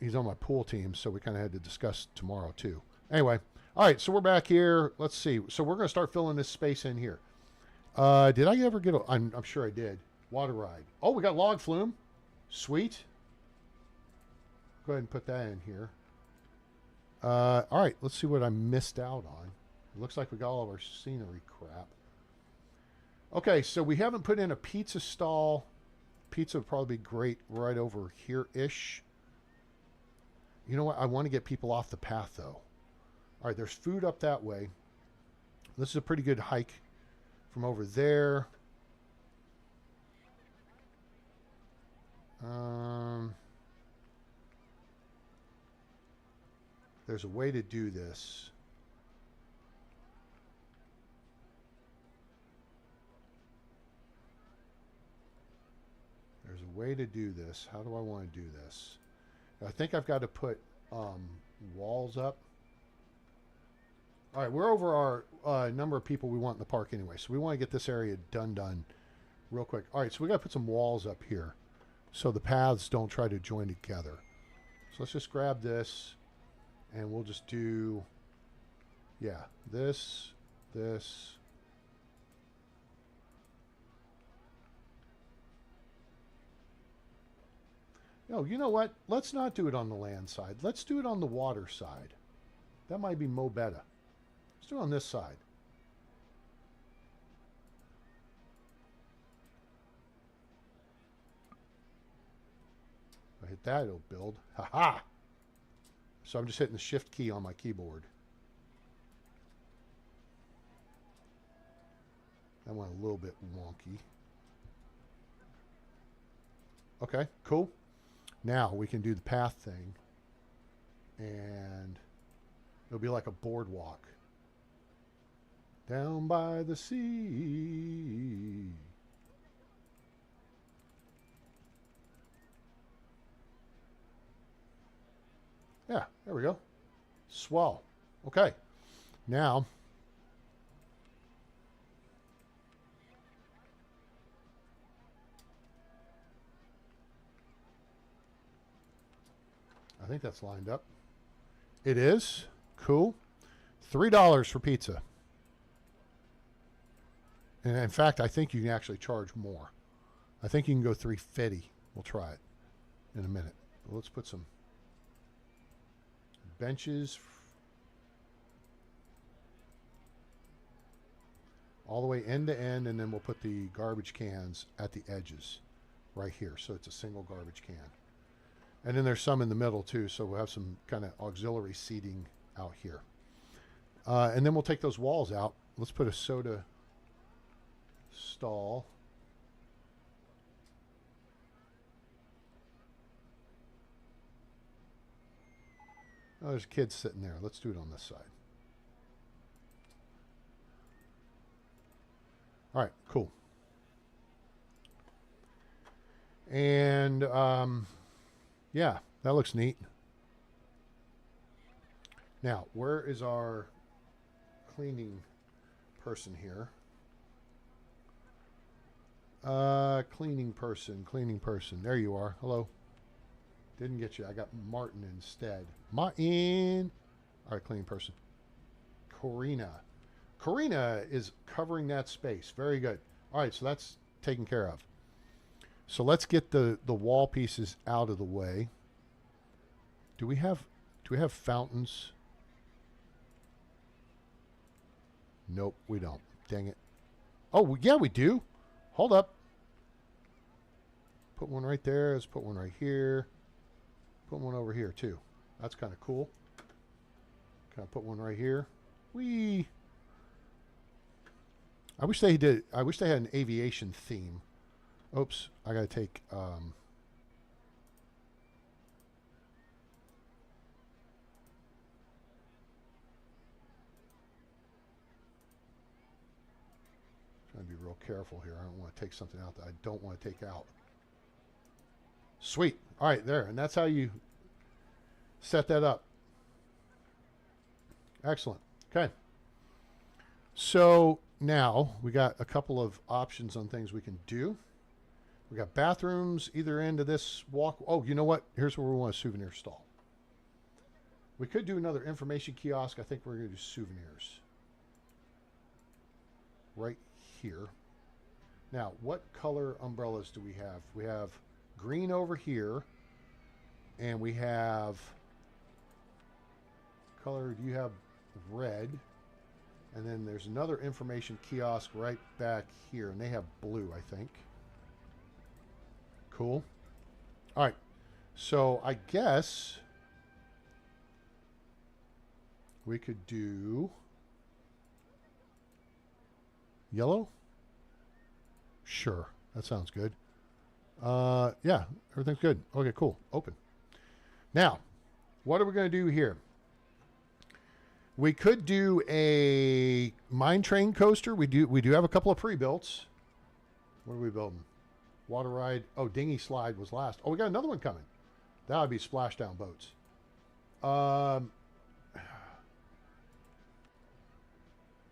he's on my pool team, so we kind of had to discuss tomorrow too. Anyway, all right, so we're back here. Let's see. So we're going to start filling this space in here. Did I ever get a... I'm sure I did. Water ride. Oh, we got log flume. Sweet. Go ahead and put that in here. All right, let's see what I missed out on. It looks like we got all of our scenery crap. Okay, so we haven't put in a pizza stall. Pizza would probably be great right over here-ish. You know what? I want to get people off the path, though. All right, there's food up that way. This is a pretty good hike from over there. There's a way to do this. There's a way to do this. How do I want to do this? I think I've got to put walls up. All right, we're over our number of people we want in the park anyway, so we want to get this area done real quick. All right, so we got to put some walls up here so the paths don't try to join together. So let's just grab this, and we'll just do, yeah, this. No, you know what? Let's not do it on the land side. Let's do it on the water side. That might be mo better. Let's do it on this side. If I hit that, it'll build. Ha-ha! So I'm just hitting the shift key on my keyboard. That went a little bit wonky. Okay, cool. Now we can do the path thing. And it'll be like a boardwalk. Down by the sea. Yeah, there we go. Swell. Okay. Now, I think that's lined up. It is. Cool. $3 for pizza. And in fact, I think you can actually charge more. I think you can go $3.50. We'll try it in a minute. Let's put some benches all the way end to end, and then we'll put the garbage cans at the edges right here, so it's a single garbage can. And then there's some in the middle too, so we'll have some kind of auxiliary seating out here. And then we'll take those walls out. Let's put a soda stall. Oh, there's kids sitting there. Let's do it on this side. All right, cool. And yeah, that looks neat. Now, where is our cleaning person here? Cleaning person. There you are. Hello. Didn't get you. I got Martin instead. Martin. All right, cleaning person. Corina. Corina is covering that space. Very good. All right, so that's taken care of. So let's get the wall pieces out of the way. Do we have fountains? Nope, we don't. Dang it. Oh, yeah, we do. Hold up. Put one right there. Let's put one right here. Put one over here too. That's kind of cool. Can I put one right here? Whee! I wish they did. I wish they had an aviation theme. Oops, I gotta take. Trying to be real careful here. I don't want to take something out that I don't want to take out. Sweet. All right, there, and that's how you set that up. Excellent. Okay. So now we got a couple of options on things we can do. We got bathrooms either end of this walk. Oh, you know what? Here's where we want a souvenir stall. We could do another information kiosk. I think we're going to do souvenirs. Right here. Now, what color umbrellas do we have? We have green over here. And we have... color, do you have red? And then there's another information kiosk right back here. And they have blue, I think. Cool. All right. So I guess we could do yellow. Sure. That sounds good. Yeah, everything's good. Okay, cool. Open. Now, what are we going to do here? We could do a mine train coaster. We do have a couple of pre-builts. What are we building? Water ride. Oh, dinghy slide was last. Oh, we got another one coming. That would be splashdown boats.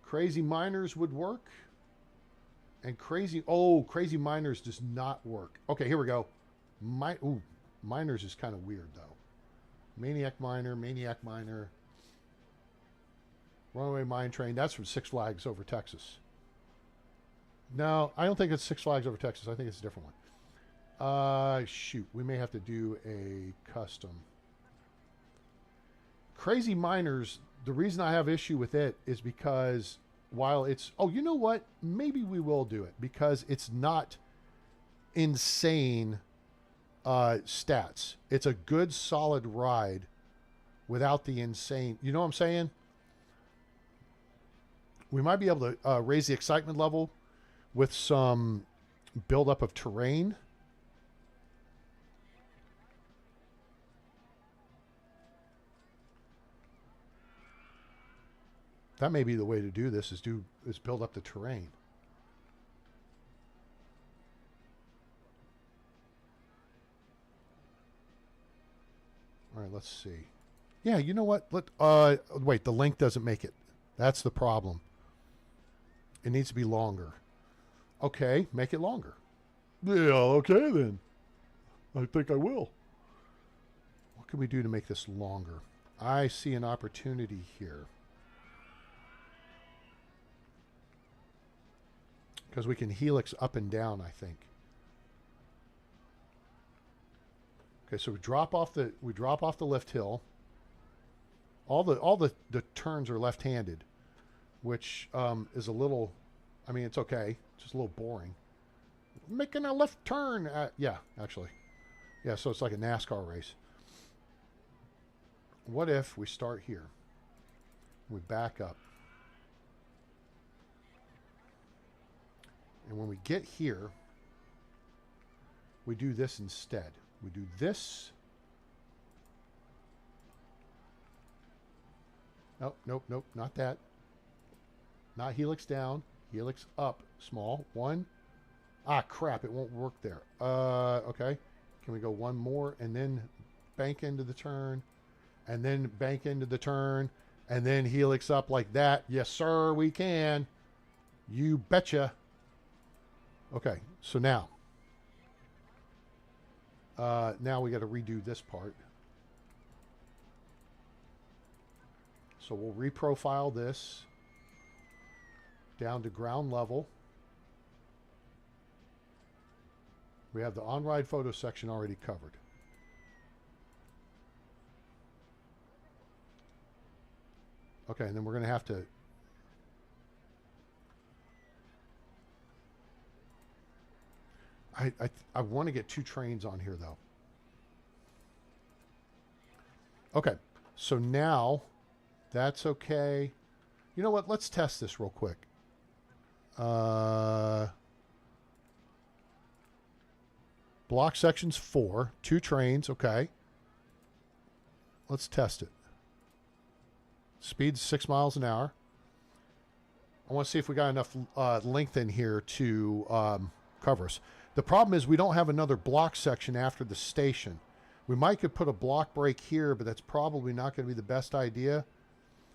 Crazy Miners would work. And Crazy Miners does not work. Okay, here we go. Miners is kind of weird, though. Maniac Miner. Runaway Mine Train. That's from Six Flags Over Texas. No, I don't think it's Six Flags Over Texas. I think it's a different one. Shoot. We may have to do a custom. Crazy Miners, the reason I have issue with it is because while it's... Oh, you know what? Maybe we will do it because it's not insane stats. It's a good, solid ride without the insane... You know what I'm saying? We might be able to raise the excitement level with some buildup of terrain. That may be the way to do this, is build up the terrain. All right, let's see. Yeah, you know what? Wait, the length doesn't make it. That's the problem. It needs to be longer. Okay, make it longer. Yeah, okay then. I think I will. What can we do to make this longer? I see an opportunity here. Because we can helix up and down, I think. Okay, so we drop off the lift hill. All the turns are left-handed, which is a little, I mean, it's okay. It's just a little boring. Making a left turn. Yeah, actually. Yeah, so it's like a NASCAR race. What if we start here? We back up. And when we get here, we do this instead. We do this. Nope, not that. Not helix down, helix up, small. One. Ah, crap, it won't work there. Okay. Can we go one more and then bank into the turn, and then bank into the turn, and then helix up like that? Yes, sir, we can. You betcha. Okay, so now we got to redo this part. So we'll reprofile this down to ground level. We have the on-ride photo section already covered. Okay, and then we're going to have to... I want to get 2 trains on here, though. Okay, so now that's okay. You know what? Let's test this real quick. Block sections 4, 2 trains, okay. Let's test it. Speed's 6 miles an hour. I want to see if we got enough length in here to cover us. The problem is we don't have another block section after the station. We might could put a block break here, but that's probably not going to be the best idea.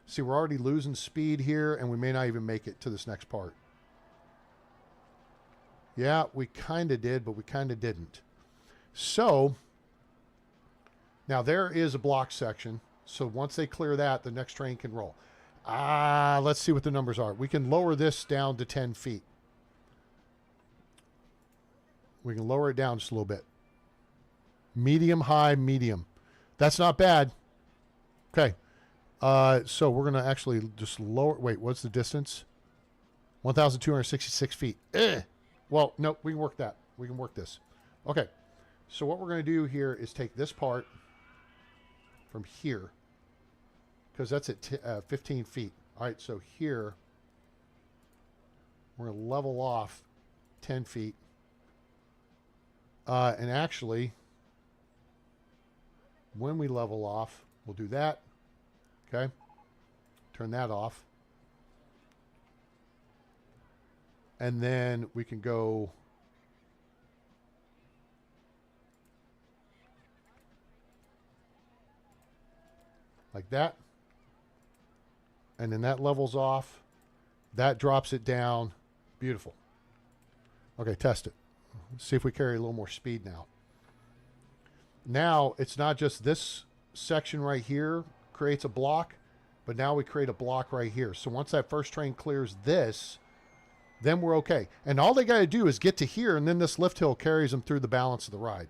See, we're already losing speed here, and we may not even make it to this next part. Yeah, we kind of did, but we kind of didn't. So now there is a block section. So once they clear that, the next train can roll. Let's see what the numbers are. We can lower this down to 10 feet. We can lower it down just a little bit. Medium, high, medium. That's not bad. Okay. So we're going to actually just lower. Wait, what's the distance? 1,266 feet. Well, no, we can work that. We can work this. Okay. So what we're going to do here is take this part from here, because that's at 15 feet. All right, so here we're going to level off 10 feet. And actually, when we level off, we'll do that. Okay. Turn that off. And then we can go like that. And then that levels off. That drops it down. Beautiful. Okay, test it. Let's see if we carry a little more speed now. Now, it's not just this section right here creates a block, but now we create a block right here. So once that first train clears this, then we're okay. And all they got to do is get to here, and then this lift hill carries them through the balance of the ride.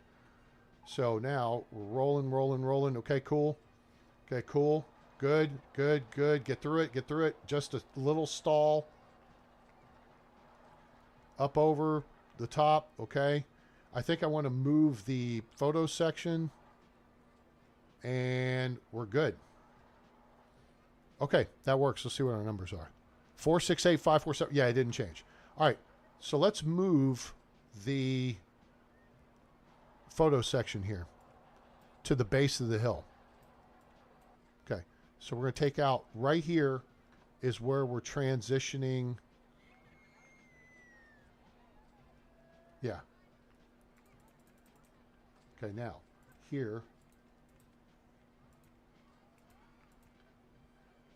So now we're rolling, rolling, rolling. Okay, cool. Okay, cool. Good, good, good. Get through it, get through it. Just a little stall. Up over the top, okay. I think I want to move the photo section, and we're good. Okay, that works. Let's see what our numbers are. 468, 547. Yeah, it didn't change. All right, so let's move the photo section here to the base of the hill. Okay, so we're going to take out right here is where we're transitioning. Yeah. Okay, now here.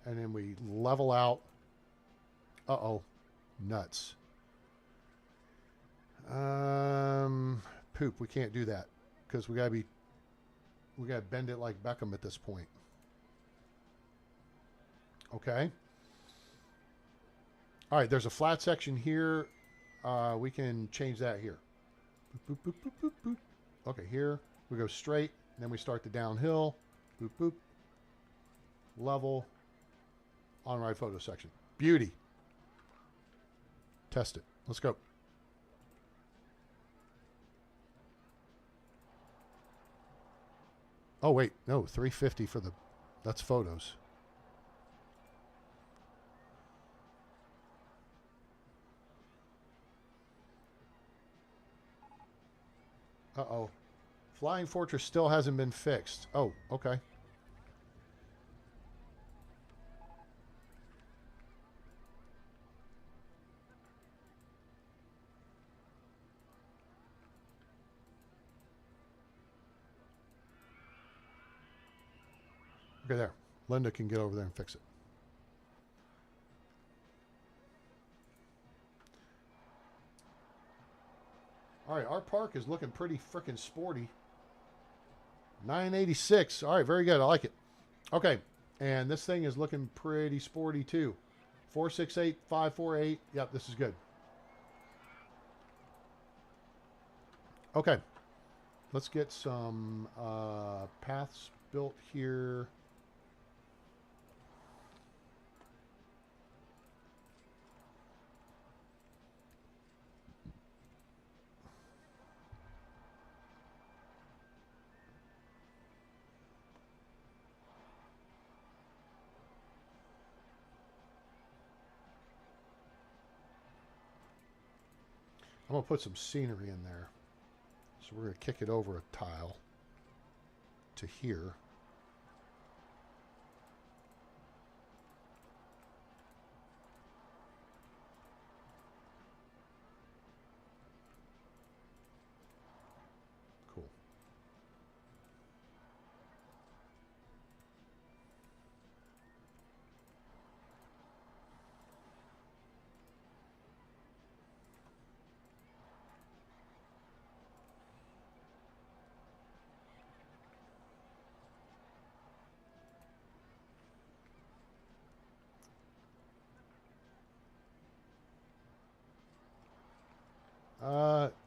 And then we level out. Uh-oh. Nuts. Poop. We can't do that because we gotta bend it like Beckham at this point. Okay. All right, there's a flat section here. We can change that here. Boop, boop, boop, boop, boop. Okay, here we go straight, and then we start the downhill. Boop, boop. Level. On-ride photo section. Beauty. Test it. Let's go. Oh, wait. No, 350 for the... That's photos. Uh-oh. Flying Fortress still hasn't been fixed. Oh, okay. Okay, there. Linda can get over there and fix it. All right, our park is looking pretty freaking sporty. 986. All right, very good. I like it. Okay, and this thing is looking pretty sporty too. 468, 548. Yep, this is good. Okay, let's get some paths built here. I'm going to put some scenery in there. So we're going to kick it over a tile to here. Cool.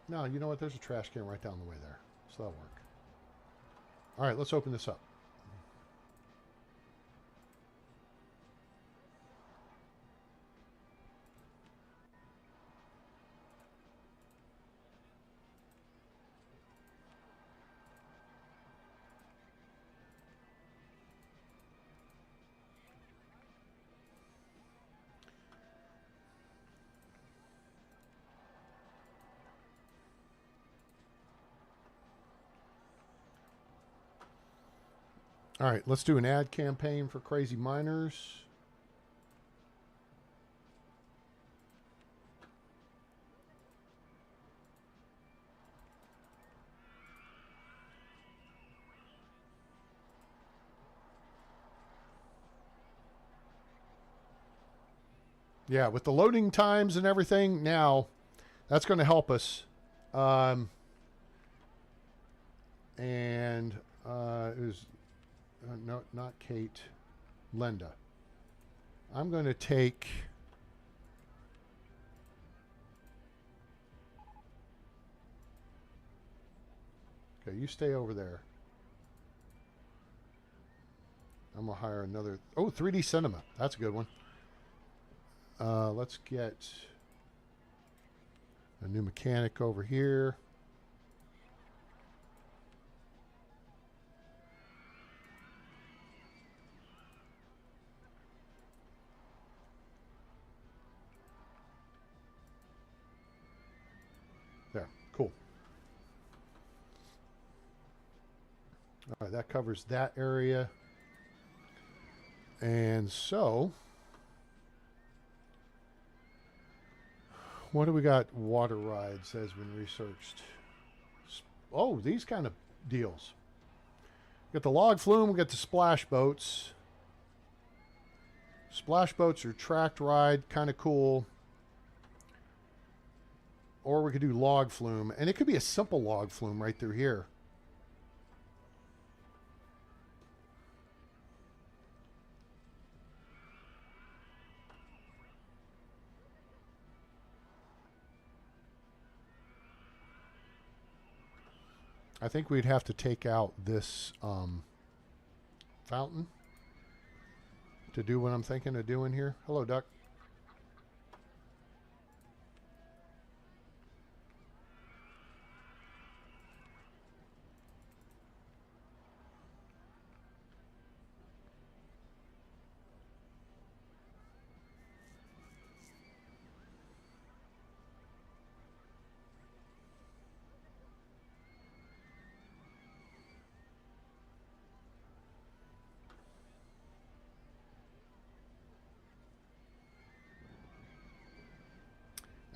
No, you know what? There's a trash can right down the way there. So that'll work. All right, let's open this up. All right, let's do an ad campaign for Crazy Miners. Yeah, with the loading times and everything now, that's going to help us. And it was no, not Kate, Linda. I'm going to take. Okay, you stay over there. I'm going to hire another. Oh, 3D Cinema. That's a good one. Let's get a new mechanic over here. There, cool. All right, that covers that area. And so, what do we got? Water rides has been researched. Oh, these kind of deals. We got the log flume, we got the splash boats. Splash boats are tracked ride, kind of cool. Or we could do log flume, and it could be a simple log flume right through here. I think we'd have to take out this fountain to do what I'm thinking of doing here. Hello, duck.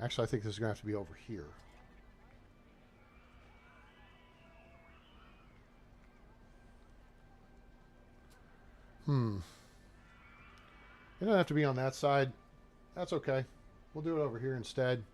Actually, I think this is going to have to be over here. It doesn't have to be on that side. That's okay. We'll do it over here instead.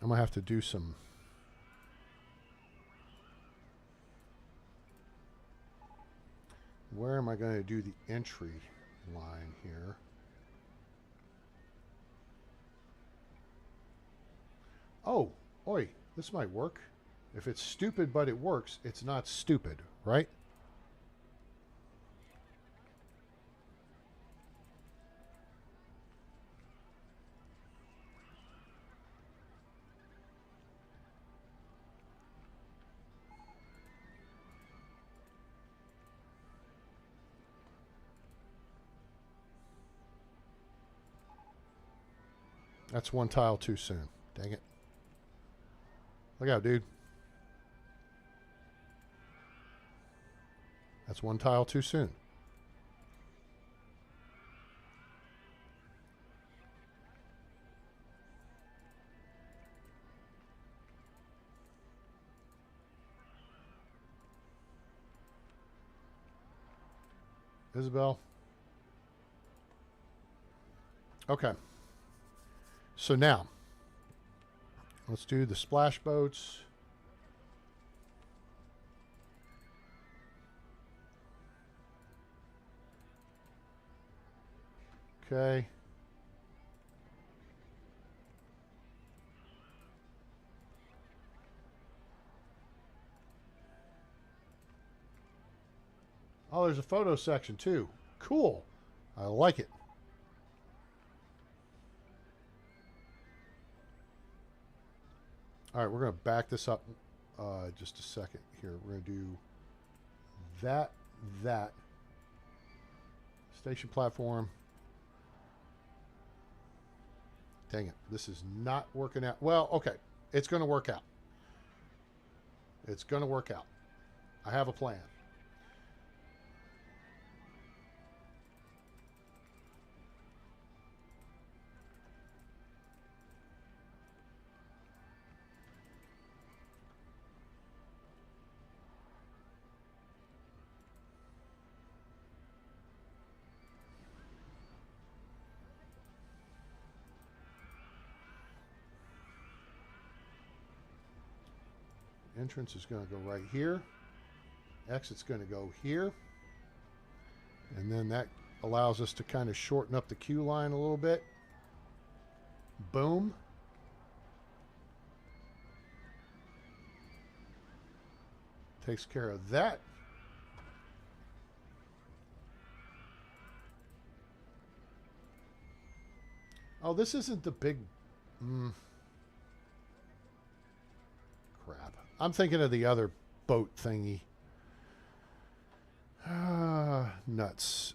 I'm going to have to do some. Where am I going to do the entry line here? Oh, oi, this might work. If it's stupid but it works, it's not stupid, right? That's one tile too soon. Dang it. Look out, dude. That's one tile too soon. Isabel. Okay. So now, let's do the splash boats. Okay. Oh, there's a photo section too. Cool. I like it. All right, we're going to back this up just a second here. We're going to do that. Station platform. Dang it. This is not working out. Well, okay. It's going to work out. It's going to work out. I have a plan. Entrance is going to go right here. Exit's going to go here. And then that allows us to kind of shorten up the queue line a little bit. Boom. Takes care of that. Oh, this isn't the big... crap. I'm thinking of the other boat thingy. Nuts.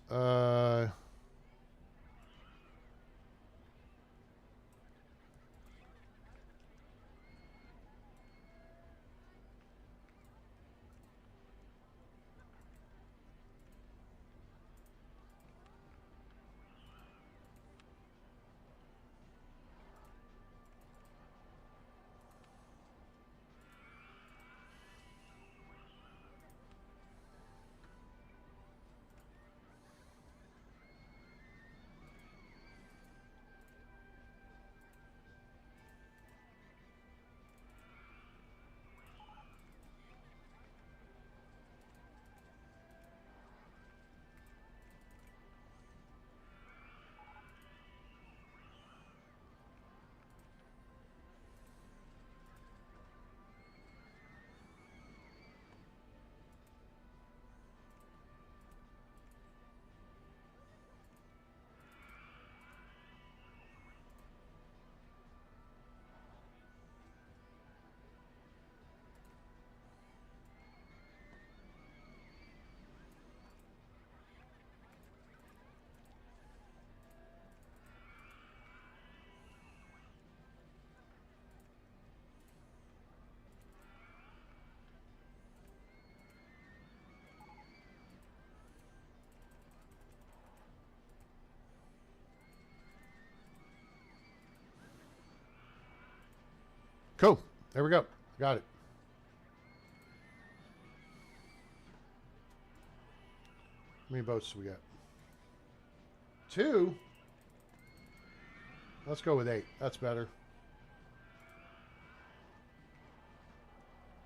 Cool. There we go. Got it. How many boats do we got? 2? Let's go with 8. That's better.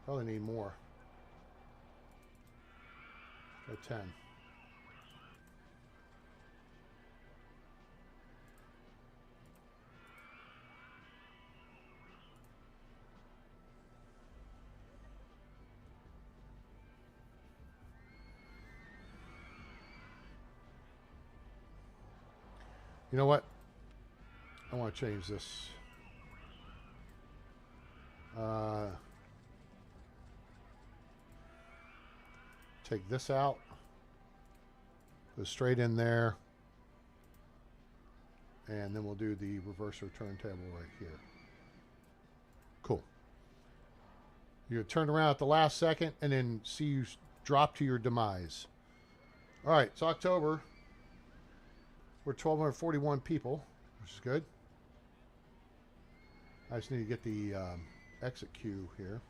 Probably need more. Go 10. You know what? I want to change this. Take this out. Go straight in there. And then we'll do the reverser turntable right here. Cool. You turn around at the last second and then see you drop to your demise. All right, it's October. We're 1,241 people, which is good. I just need to get the exit queue here.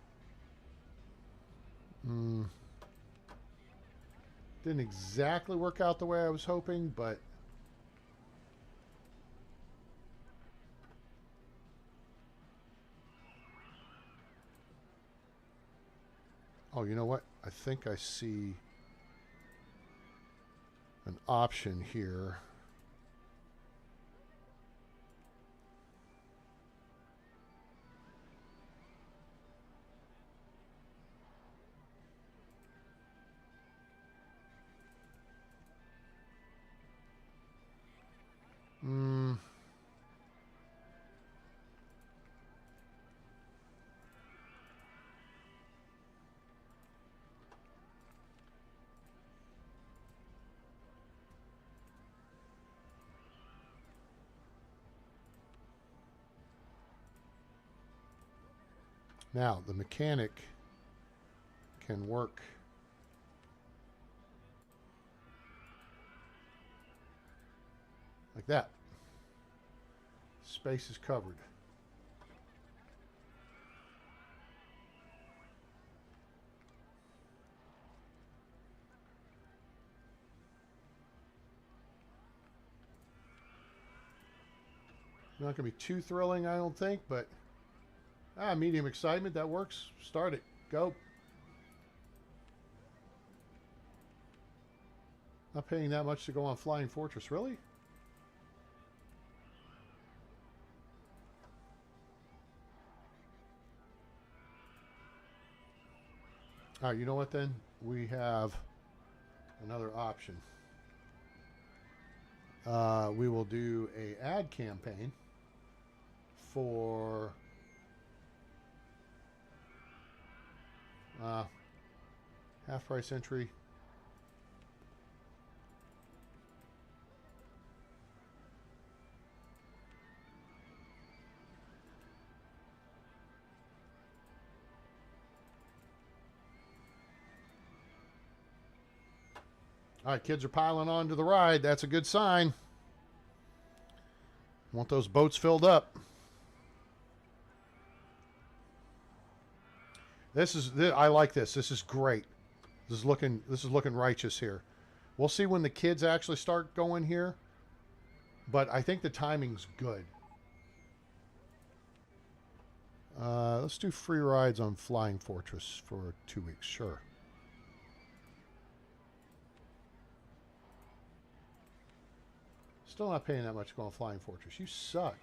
Didn't exactly work out the way I was hoping, but oh, you know what? I think I see an option here. Now, the mechanic can work like that. Space is covered. Not going to be too thrilling, I don't think, but medium excitement. That works. Start it. Go. Not paying that much to go on Flying Fortress, really? All right, you know what then? We have another option. We will do a ad campaign for half price entry. All right, kids are piling on to the ride. That's a good sign. Want those boats filled up. I like this. This is great. This is looking righteous here. We'll see when the kids actually start going here, but I think the timing's good. Let's do free rides on Flying Fortress for 2 weeks. Sure. Still not paying that much to go on Flying Fortress. You suck.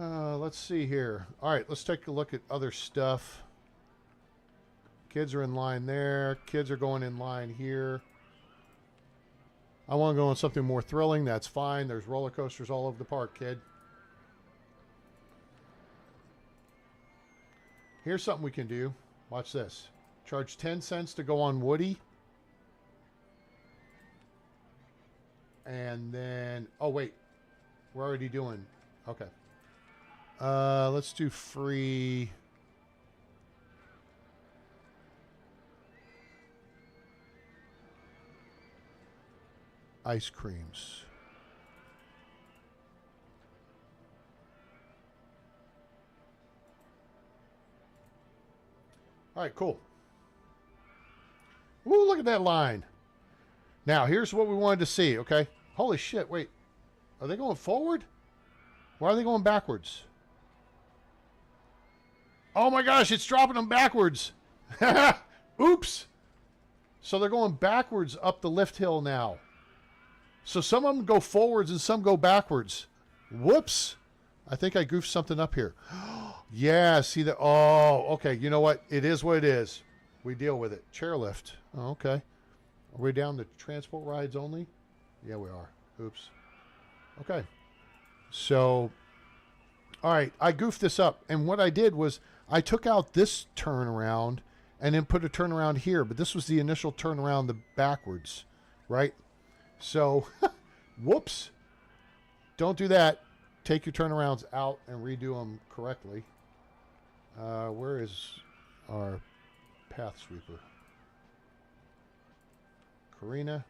Let's see here. All right, let's take a look at other stuff. Kids are in line there. Kids are going in line here. I want to go on something more thrilling. That's fine. There's roller coasters all over the park, kid. Here's something we can do. Watch this. Charge 10 cents to go on Woody. And then, oh wait, we're already doing, okay. Let's do free. Ice creams. All right, cool. Woo, look at that line. Now, here's what we wanted to see, okay? Holy shit, wait. Are they going forward? Why are they going backwards? Oh my gosh, it's dropping them backwards. Oops. So they're going backwards up the lift hill now. So some of them go forwards and some go backwards. Whoops. I think I goofed something up here. Yeah, see that? Oh, okay. You know what? It is what it is. We deal with it. Chairlift. Oh, okay. Are we down to transport rides only? Yeah, we are. Oops. Okay. So, all right. I goofed this up. And what I did was I took out this turnaround and then put a turnaround here. But this was the initial turnaround the backwards, right? So, whoops. Don't do that. Take your turnarounds out and redo them correctly. Where is our path sweeper? Karina.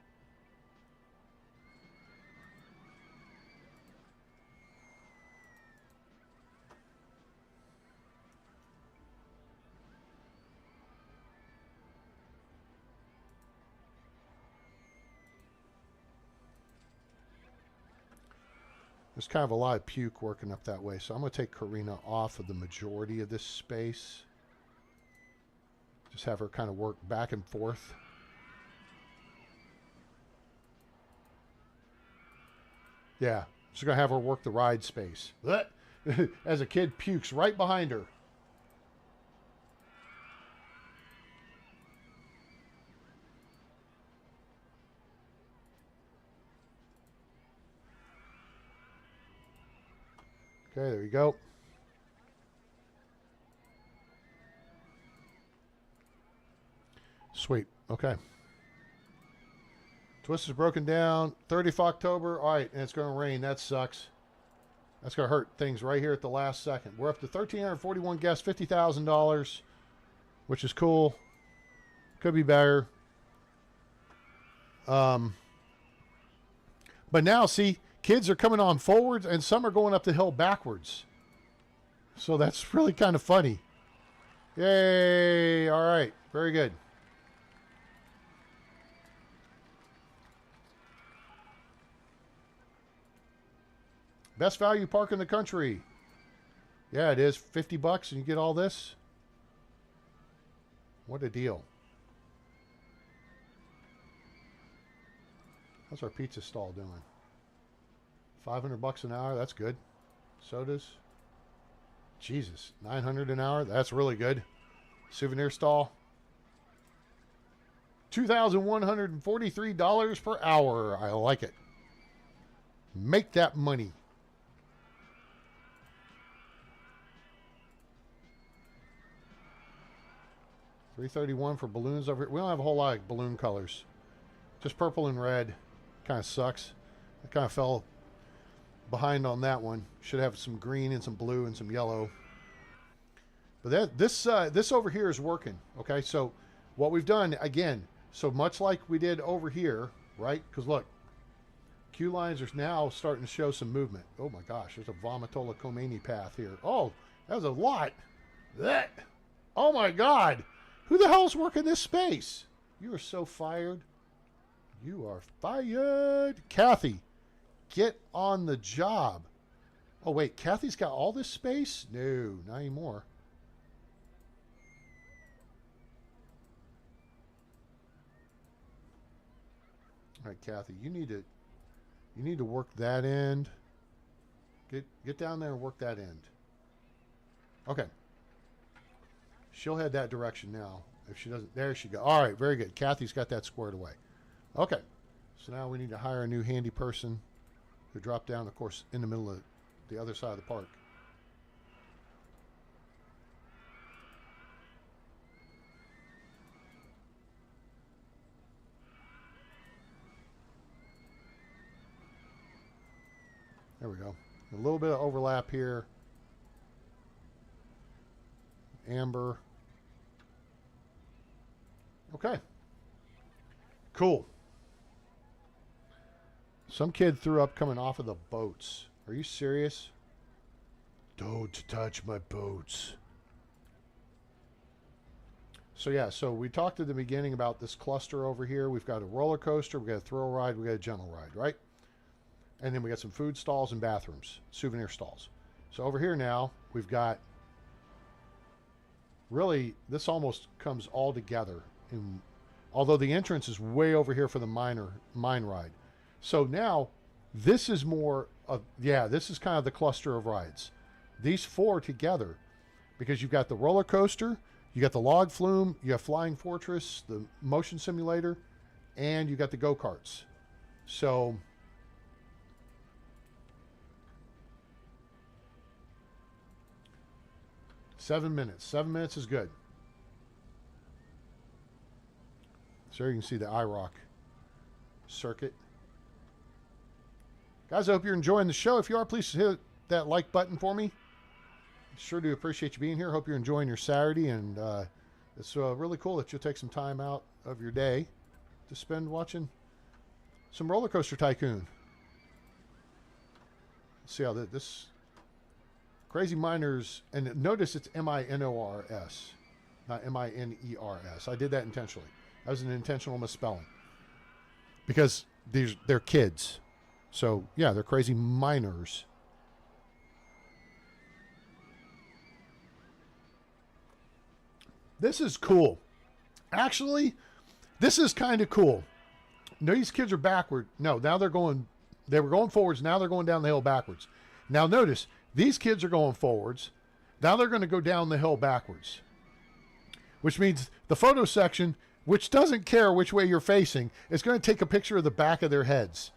There's kind of a lot of puke working up that way, so I'm going to take Karina off of the majority of this space. Just have her kind of work back and forth. Yeah, just going to have her work the ride space. As a kid pukes right behind her. Okay, there you go. Sweet. Okay. Twist is broken down. 30th October. All right, and it's going to rain. That sucks. That's going to hurt things right here at the last second. We're up to 1,341 guests, $50,000, which is cool. Could be better. But now, see, kids are coming on forwards, and some are going up the hill backwards. So that's really kind of funny. Yay! All right. Very good. Best value park in the country. Yeah, it is. $50 and you get all this. What a deal. How's our pizza stall doing? $500 an hour. That's good. Sodas. Jesus, $900 an hour. That's really good. Souvenir stall. $2,143 per hour. I like it. Make that money. $331 for balloons over here. We don't have a whole lot of balloon colors. Just purple and red. Kind of sucks. I kind of fell behind on that one. Should have some green and some blue and some yellow. But this over here is working. Okay, so what we've done, again, so much like we did over here, right? Because look, queue lines are now starting to show some movement. Oh my gosh, there's a Vomitola Khomeini path here. Oh, that was a lot. That. Oh my God. Who the hell's working this space? You are so fired. You are fired. Kathy, get on the job. Oh, wait. Kathy's got all this space? No, not anymore. All right, Kathy, you need to work that end. Get down there and work that end. Okay. She'll head that direction now. If she doesn't, there she goes. All right, very good. Kathy's got that squared away. Okay, so now we need to hire a new handy person who drop down, of course, in the middle of the other side of the park. There we go. A little bit of overlap here. Amber. Okay. Cool. Some kid threw up coming off of the boats. Are you serious? Don't touch my boats. So yeah, so we talked at the beginning about this cluster over here. We've got a roller coaster, we've got a thrill ride, we've got a gentle ride, right? And then we got some food stalls and bathrooms, souvenir stalls. So over here now, we've got really, this almost comes all together. Although the entrance is way over here for the mine ride. So now, this is more of, yeah, this is kind of the cluster of rides. These four together, because you've got the roller coaster, you got the log flume, you have Flying Fortress, the motion simulator, and you got the go-karts. So, seven minutes is good. So you can see the IROC circuit. Guys, I hope you're enjoying the show. If you are, please hit that like button for me. Sure do appreciate you being here. Hope you're enjoying your Saturday, and it's really cool that you'll take some time out of your day to spend watching some Roller Coaster Tycoon. Let's see how this Crazy Miners, and notice it's M-I-N-O-R-S, not M-I-N-E-R-S. I did that intentionally. That was an intentional misspelling. Because they're kids. So, yeah, they're crazy miners. This is cool. Actually, this is kind of cool. No, these kids are backward. No, now they were going forwards. Now they're going down the hill backwards. Now notice, these kids are going forwards. Now they're going to go down the hill backwards. Which means the photo section, which doesn't care which way you're facing, is going to take a picture of the back of their heads.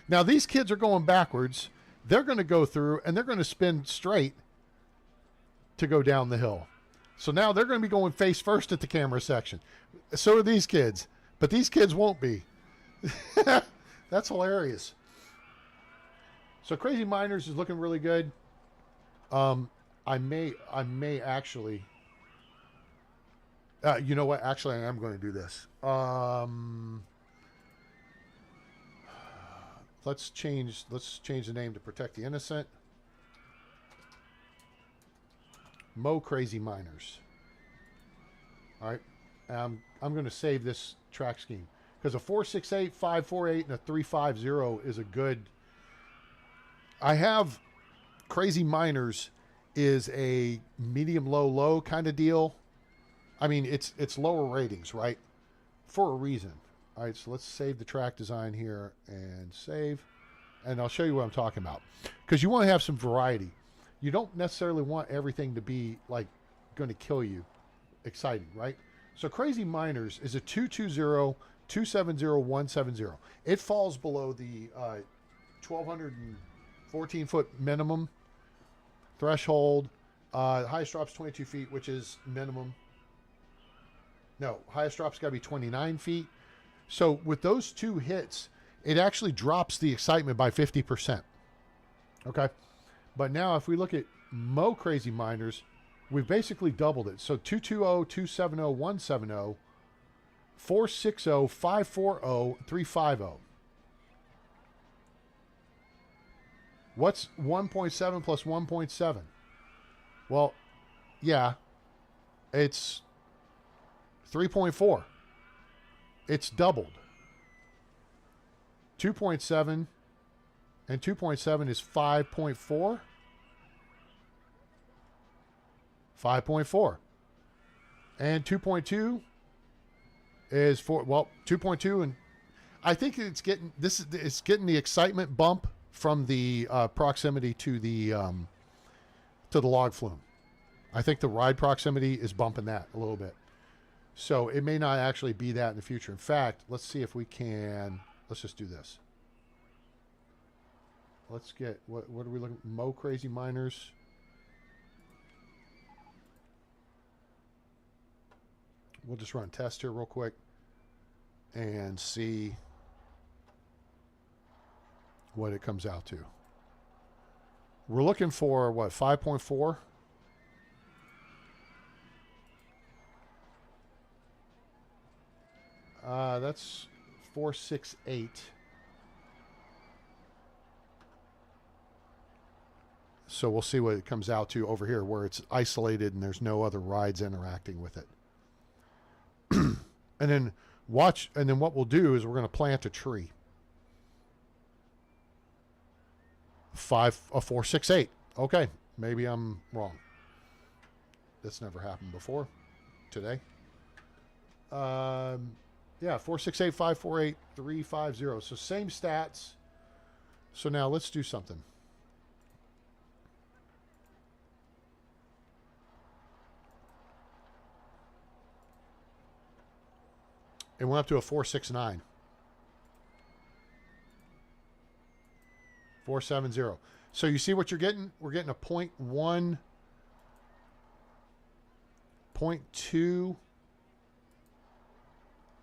Now these kids are going backwards. They're going to go through and they're going to spin straight to go down the hill. So now they're going to be going face first at the camera section. So are these kids. But these kids won't be. That's hilarious. So Crazy Miners is looking really good. I may actually... you know what? Actually, I am going to do this. Let's change the name to Protect the Innocent. Mo Crazy Miners. All right. I'm going to save this track scheme because a 468, 548, and a 350 is a good. I have Crazy Miners is a medium low kind of deal. I mean, it's lower ratings, right? For a reason. All right, so let's save the track design here and save. And I'll show you what I'm talking about. Because you want to have some variety. You don't necessarily want everything to be like going to kill you. Exciting, right? So Crazy Miners is a 220, 270, 170. It falls below the 1,214 foot minimum threshold. Highest drop's 22 feet, which is minimum. No, highest drop's got to be 29 feet. So with those two hits, it actually drops the excitement by 50%. Okay. But now if we look at Mo Crazy Miners, we've basically doubled it. So 220, 270, 170, 460, 540, 350. What's 1.7 plus 1.7? Well, yeah, it's 3.4. It's doubled. 2.7 and 2.7 is 5.4. 5.4. And 2.2 is 4. Well, 2.2, and I think it's getting it's getting the excitement bump from the proximity to the log flume. I think the ride proximity is bumping that a little bit. So it may not actually be that in the future. In fact, let's see if we can. Let's just do this. Let's get what are we looking? Mo Crazy Miners. We'll just run a test here real quick and see what it comes out to. We're looking for what, 5.4? That's 468. So we'll see what it comes out to over here where it's isolated and there's no other rides interacting with it. And then watch, and then what we'll do is we're going to plant a tree. 468. Okay, maybe I'm wrong. That's never happened before today. Yeah, 468, 548, 350. So same stats. So now let's do something. It went up to a 469. 470. So you see what you're getting? We're getting a 0.1, 0.2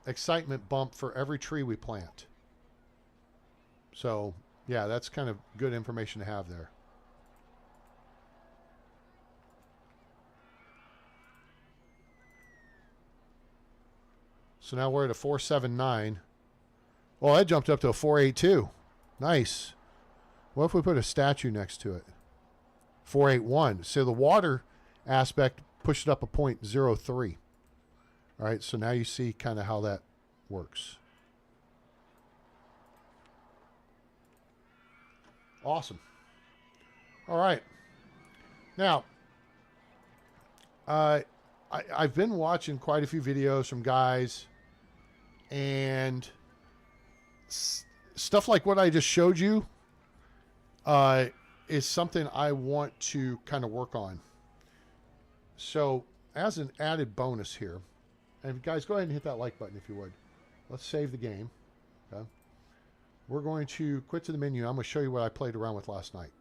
excitement bump for every tree we plant. So, yeah, that's kind of good information to have there. So now we're at a 479. Well, that jumped up to a 482. Nice. What if we put a statue next to it? 481. So the water aspect pushed up a 0.03. All right, so now you see kind of how that works. Awesome. All right. Now, I I've been watching quite a few videos from guys, and stuff like what I just showed you is something I want to kind of work on. So as an added bonus here, and guys, go ahead and hit that like button if you would. Let's save the game. Okay. We're going to quit to the menu. I'm going to show you what I played around with last night.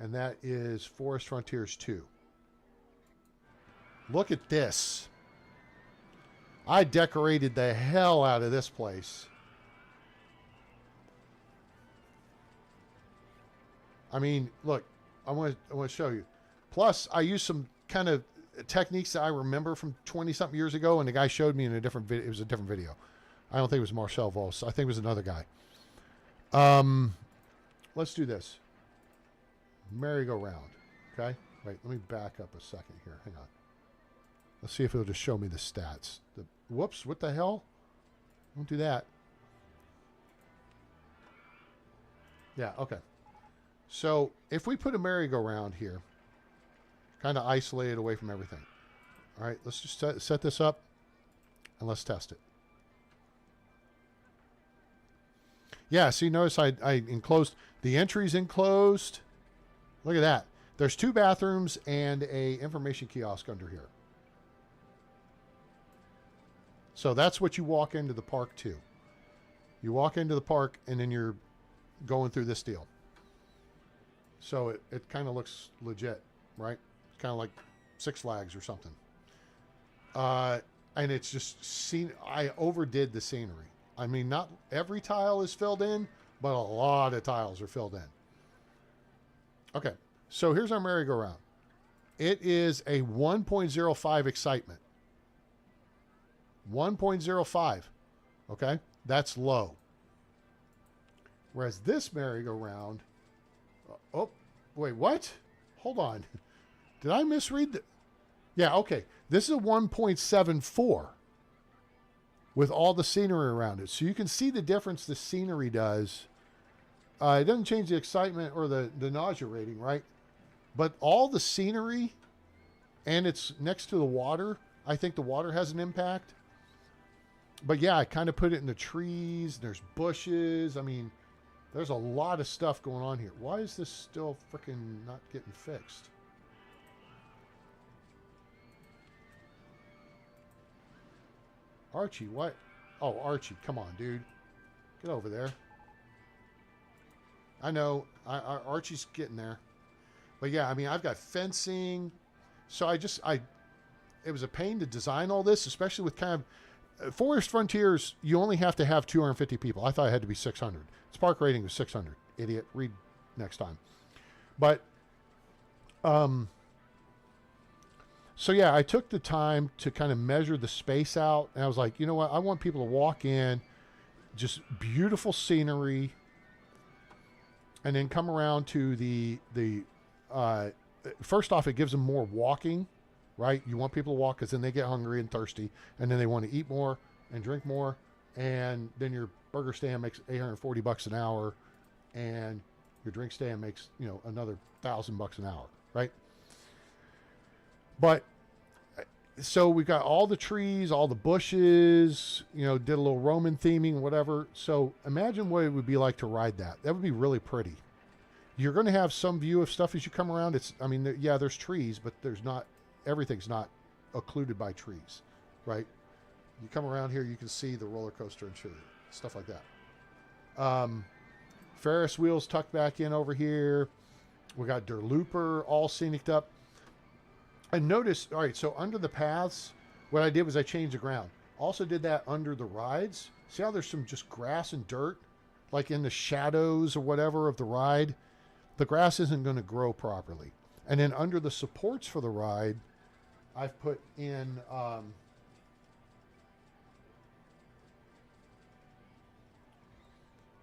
And that is Forest Frontiers 2. Look at this. I decorated the hell out of this place. I mean, look, I want to show you. Plus, I used some kind of techniques that I remember from 20-something years ago, and the guy showed me in a different video. It was a different video. I don't think it was Marcel Vos. I think it was another guy. Let's do this. Merry-go-round. Okay? Wait, let me back up a second here. Hang on. Let's see if it'll just show me the stats. Whoops, what the hell? Don't do that. Yeah, okay. So if we put a merry-go-round here, kind of isolated away from everything. All right, let's just set this up and let's test it. Yeah, see, notice I enclosed, the entry's enclosed. Look at that. There's 2 bathrooms and a information kiosk under here. So that's what you walk into the park to. You walk into the park and then you're going through this deal. So it kind of looks legit, right? It's kind of like Six Flags or something. And it's just I overdid the scenery. I mean, not every tile is filled in, but a lot of tiles are filled in. Okay, so here's our merry-go-round. It is a 1.05 excitement. 1.05. Okay, that's low. Whereas this merry-go-round, oh, wait, what? Hold on. Did I misread the? Yeah, okay. This is a 1.74 with all the scenery around it. So you can see the difference the scenery does. It doesn't change the excitement or the nausea rating, right? But all the scenery, and it's next to the water. I think the water has an impact. But yeah, I kind of put it in the trees. There's bushes. I mean, there's a lot of stuff going on here. Why is this still freaking not getting fixed? Archie, what? Oh, Archie, come on, dude. Get over there. I know. Archie's getting there. But yeah, I mean, I've got fencing. So it was a pain to design all this, especially with kind of Forest Frontiers. You only have to have 250 people. I thought it had to be 600. Its park rating was 600. Idiot. Read next time. But, so yeah, I took the time to kind of measure the space out, and I was like, you know what? I want people to walk in, just beautiful scenery, and then come around to the first off, it gives them more walking, right? You want people to walk because then they get hungry and thirsty, and then they want to eat more and drink more, and then your burger stand makes $840 an hour, and your drink stand makes, you know, another $1,000 an hour, right? But so we got all the trees, all the bushes, you know, did a little Roman theming, whatever. So imagine what it would be like to ride that. That would be really pretty. You're going to have some view of stuff as you come around. I mean, yeah, there's trees, but everything's not occluded by trees, right? You come around here, you can see the roller coaster and stuff like that. Ferris wheels tucked back in over here. We got Der Looper all scenicked up. And notice, all right, so under the paths, what I did was I changed the ground. Also did that under the rides. See how there's some just grass and dirt, like in the shadows or whatever of the ride? The grass isn't going to grow properly. And then under the supports for the ride, I've put in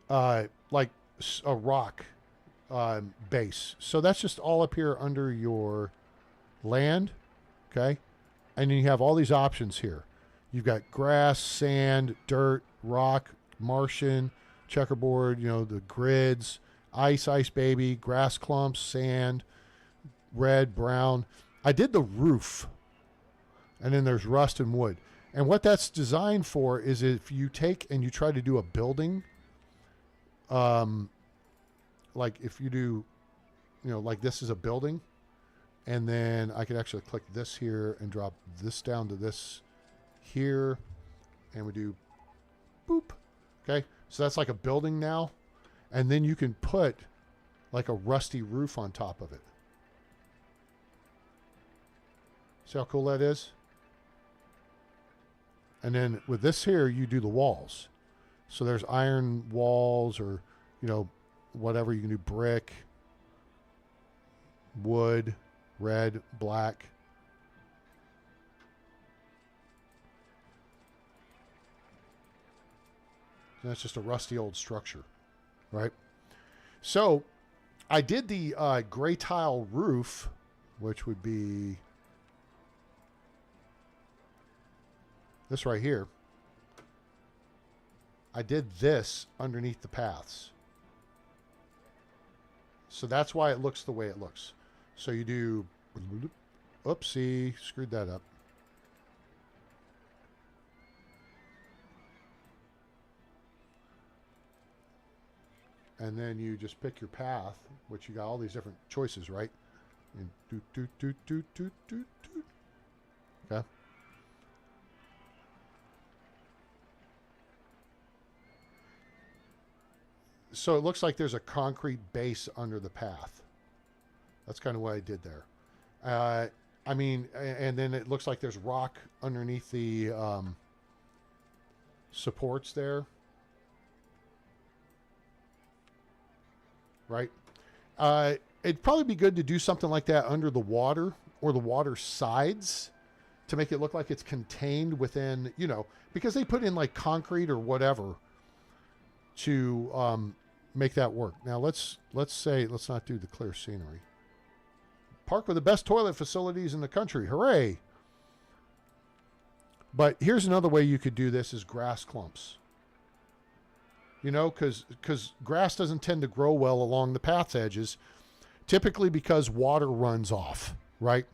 like a rock base. So that's just all up here under your land, okay? And then you have all these options here. You've got grass, sand, dirt, rock, Martian, checkerboard, you know, the grids, ice baby, grass clumps, sand, red, brown. I did the roof And then there's rust and wood. And what that's designed for is if you take and you try to do a building, like if you do, like this is a building, and then I could actually click this here and drop this down to this here, and we do boop. Okay, so that's like a building now, and then you can put like a rusty roof on top of it. See how cool that is? And then with this here, you do the walls. So there's iron walls, or, whatever. You can do brick, wood, red, black. And that's just a rusty old structure, right? So I did the gray tile roof, which would be this right here. I did this underneath the paths. So that's why it looks the way it looks. So you do, oopsie, screwed that up. And then you just pick your path, which you got all these different choices, right? And okay. So it looks like there's a concrete base under the path. That's kind of what I did there. I mean, and then it looks like there's rock underneath the supports there. Right? It'd probably be good to do something like that under the water or the water sides to make it look like it's contained within, because they put in like concrete or whatever to make that work. Now let's not do the clear scenery. Park with the best toilet facilities in the country. Hooray. But here's another way you could do this is grass clumps. Because grass doesn't tend to grow well along the path's edges, typically because water runs off, right?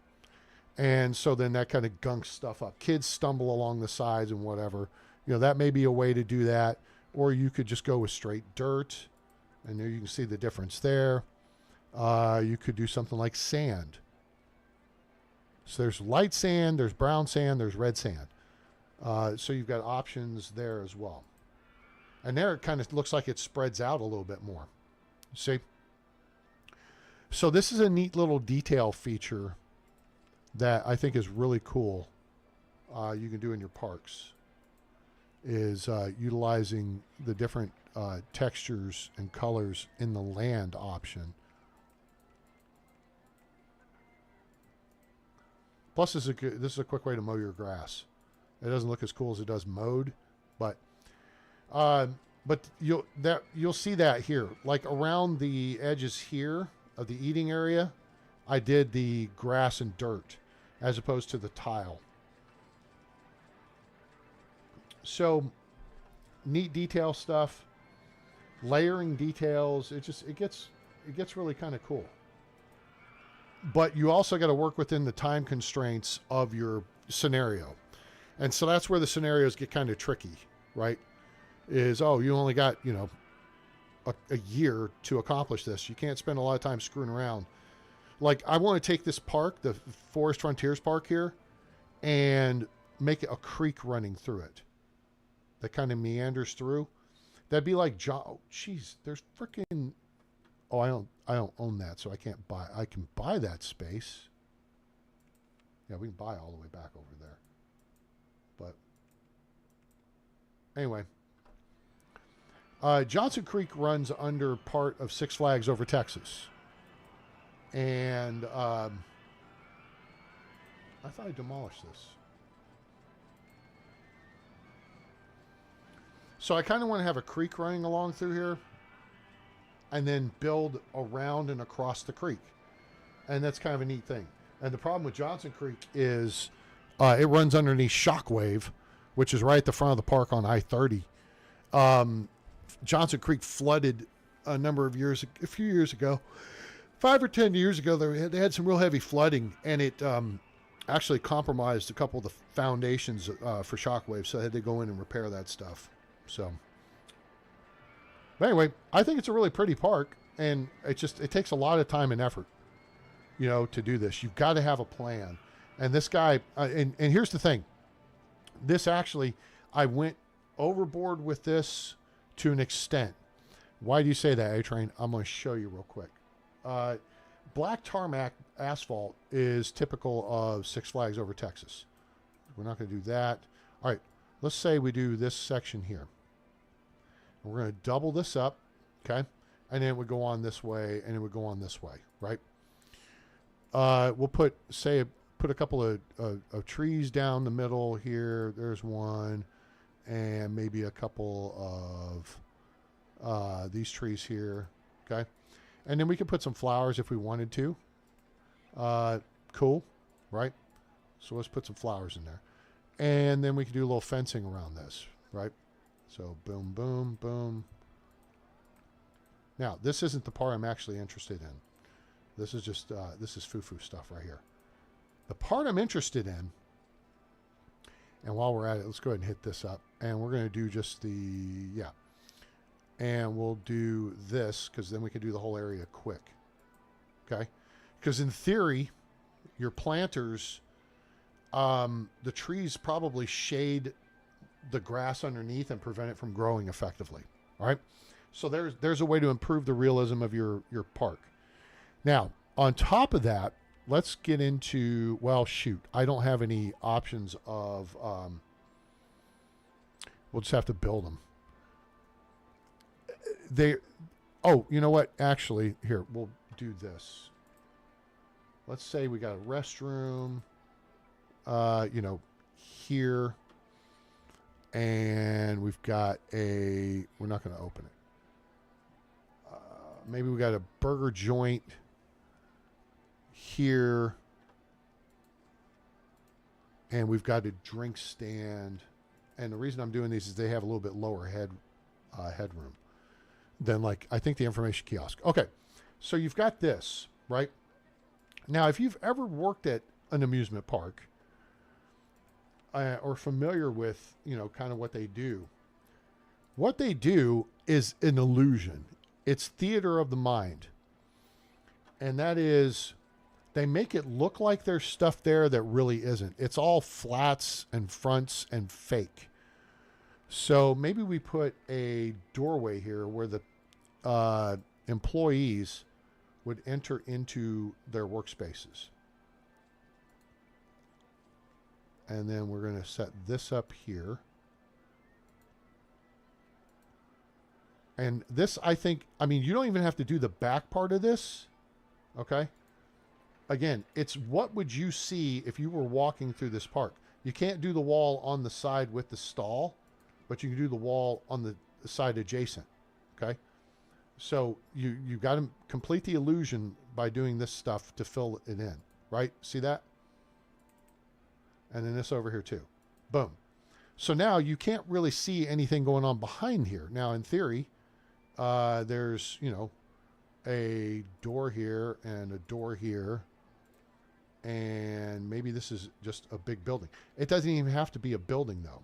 And so then that kind of gunks stuff up. Kids stumble along the sides and whatever. That may be a way to do that. Or you could just go with straight dirt. And there you can see the difference there. You could do something like sand. So there's light sand, there's brown sand, there's red sand. So you've got options there as well. And there it kind of looks like it spreads out a little bit more. See? So this is a neat little detail feature that I think is really cool. You can do in your parks. Is utilizing the different textures and colors in the land option. Plus, this is a quick way to mow your grass. It doesn't look as cool as it does mowed, but you'll see that here, like around the edges here of the eating area. I did the grass and dirt as opposed to the tile. So neat detail stuff, layering details. It gets really kind of cool. But you also got to work within the time constraints of your scenario. And so that's where the scenarios get kind of tricky, right? You only got, a year to accomplish this. You can't spend a lot of time screwing around. Like, I want to take this park, the Forest Frontiers Park here, and make it a creek running through it that kind of meanders through. That'd be like, there's freaking, I don't own that, so I can buy that space. Yeah, we can buy all the way back over there. But anyway, Johnson Creek runs under part of Six Flags Over Texas. And I thought I demolished this. So I kind of want to have a creek running along through here and then build around and across the creek. And that's kind of a neat thing. And the problem with Johnson Creek is it runs underneath Shockwave, which is right at the front of the park on I-30. Johnson Creek flooded a few years ago, 5 or 10 years ago. They had some real heavy flooding, and actually compromised a couple of the foundations for Shockwave, so I had to go in and repair that stuff. So, but anyway, I think it's a really pretty park, and it takes a lot of time and effort, to do this. You've got to have a plan. And this guy, and here's the thing. This actually, I went overboard with this to an extent. Why do you say that, A-Train? I'm going to show you real quick. Black tarmac asphalt is typical of Six Flags Over Texas. We're not going to do that. All right, let's say we do this section here. We're going to double this up, okay? And then it would go on this way, and it would go on this way, right? We'll put a couple of trees down the middle here. There's one, and maybe a couple of these trees here, okay? And then we could put some flowers if we wanted to. Cool, right? So let's put some flowers in there. And then we could do a little fencing around this, right? So boom, boom, boom. Now, this isn't the part I'm actually interested in. This is just, this is foo-foo stuff right here. The part I'm interested in, and while we're at it, let's go ahead and hit this up. And we're going to do just and we'll do this, because then we can do the whole area quick. Okay? Because in theory, your planters, the trees probably shade the grass underneath and prevent it from growing effectively. All right? So there's a way to improve the realism of your park. Now, on top of that, let's get into, well, shoot. I don't have any options of, we'll just have to build them. You know what? Actually, here, we'll do this. Let's say we got a restroom, here. And we've got we're not going to open it. Maybe we got a burger joint here. And we've got a drink stand. And the reason I'm doing these is they have a little bit lower headroom than, like, I think the information kiosk. Okay, so you've got this, right? Now, if you've ever worked at an amusement park or familiar with, kind of what they do is an illusion. It's theater of the mind. And that is, they make it look like there's stuff there that really isn't. It's all flats and fronts and fake. So maybe we put a doorway here where the employees would enter into their workspaces. And then we're going to set this up here. And this, I think, you don't even have to do the back part of this. Okay. Again, it's what would you see if you were walking through this park? You can't do the wall on the side with the stall, but you can do the wall on the side adjacent. Okay. So you got to complete the illusion by doing this stuff to fill it in, right? See that? And then this over here too. Boom. So now you can't really see anything going on behind here. Now, in theory, there's, a door here and a door here. And maybe this is just a big building. It doesn't even have to be a building, though.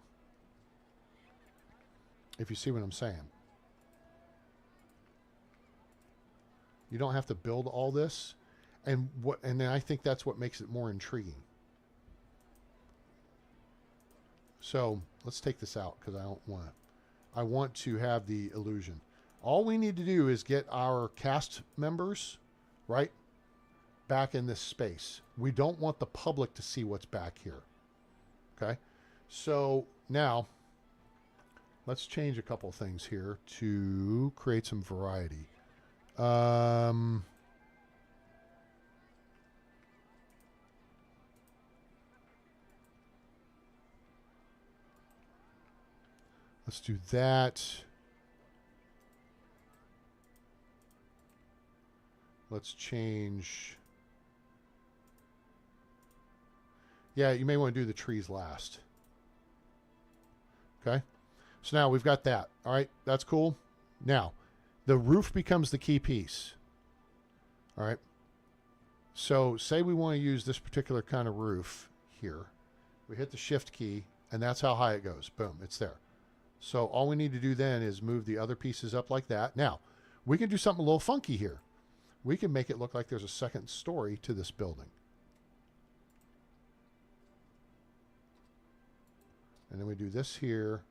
If you see what I'm saying. You don't have to build all this. And then I think that's what makes it more intriguing. So let's take this out because I want to have the illusion. All we need to do is get our cast members, right, back in this space. We don't want the public to see what's back here. Okay. So now let's change a couple things here to create some variety. Let's do that. Let's change. Yeah, you may want to do the trees last. Okay. So now we've got that. All right. That's cool. Now, the roof becomes the key piece. All right. So say we want to use this particular kind of roof. here. We hit the shift key, and that's how high it goes. Boom, it's there. So all we need to do then is move the other pieces up like that. Now, we can do something a little funky here. We can make it look like there's a second story to this building. And then we do this here,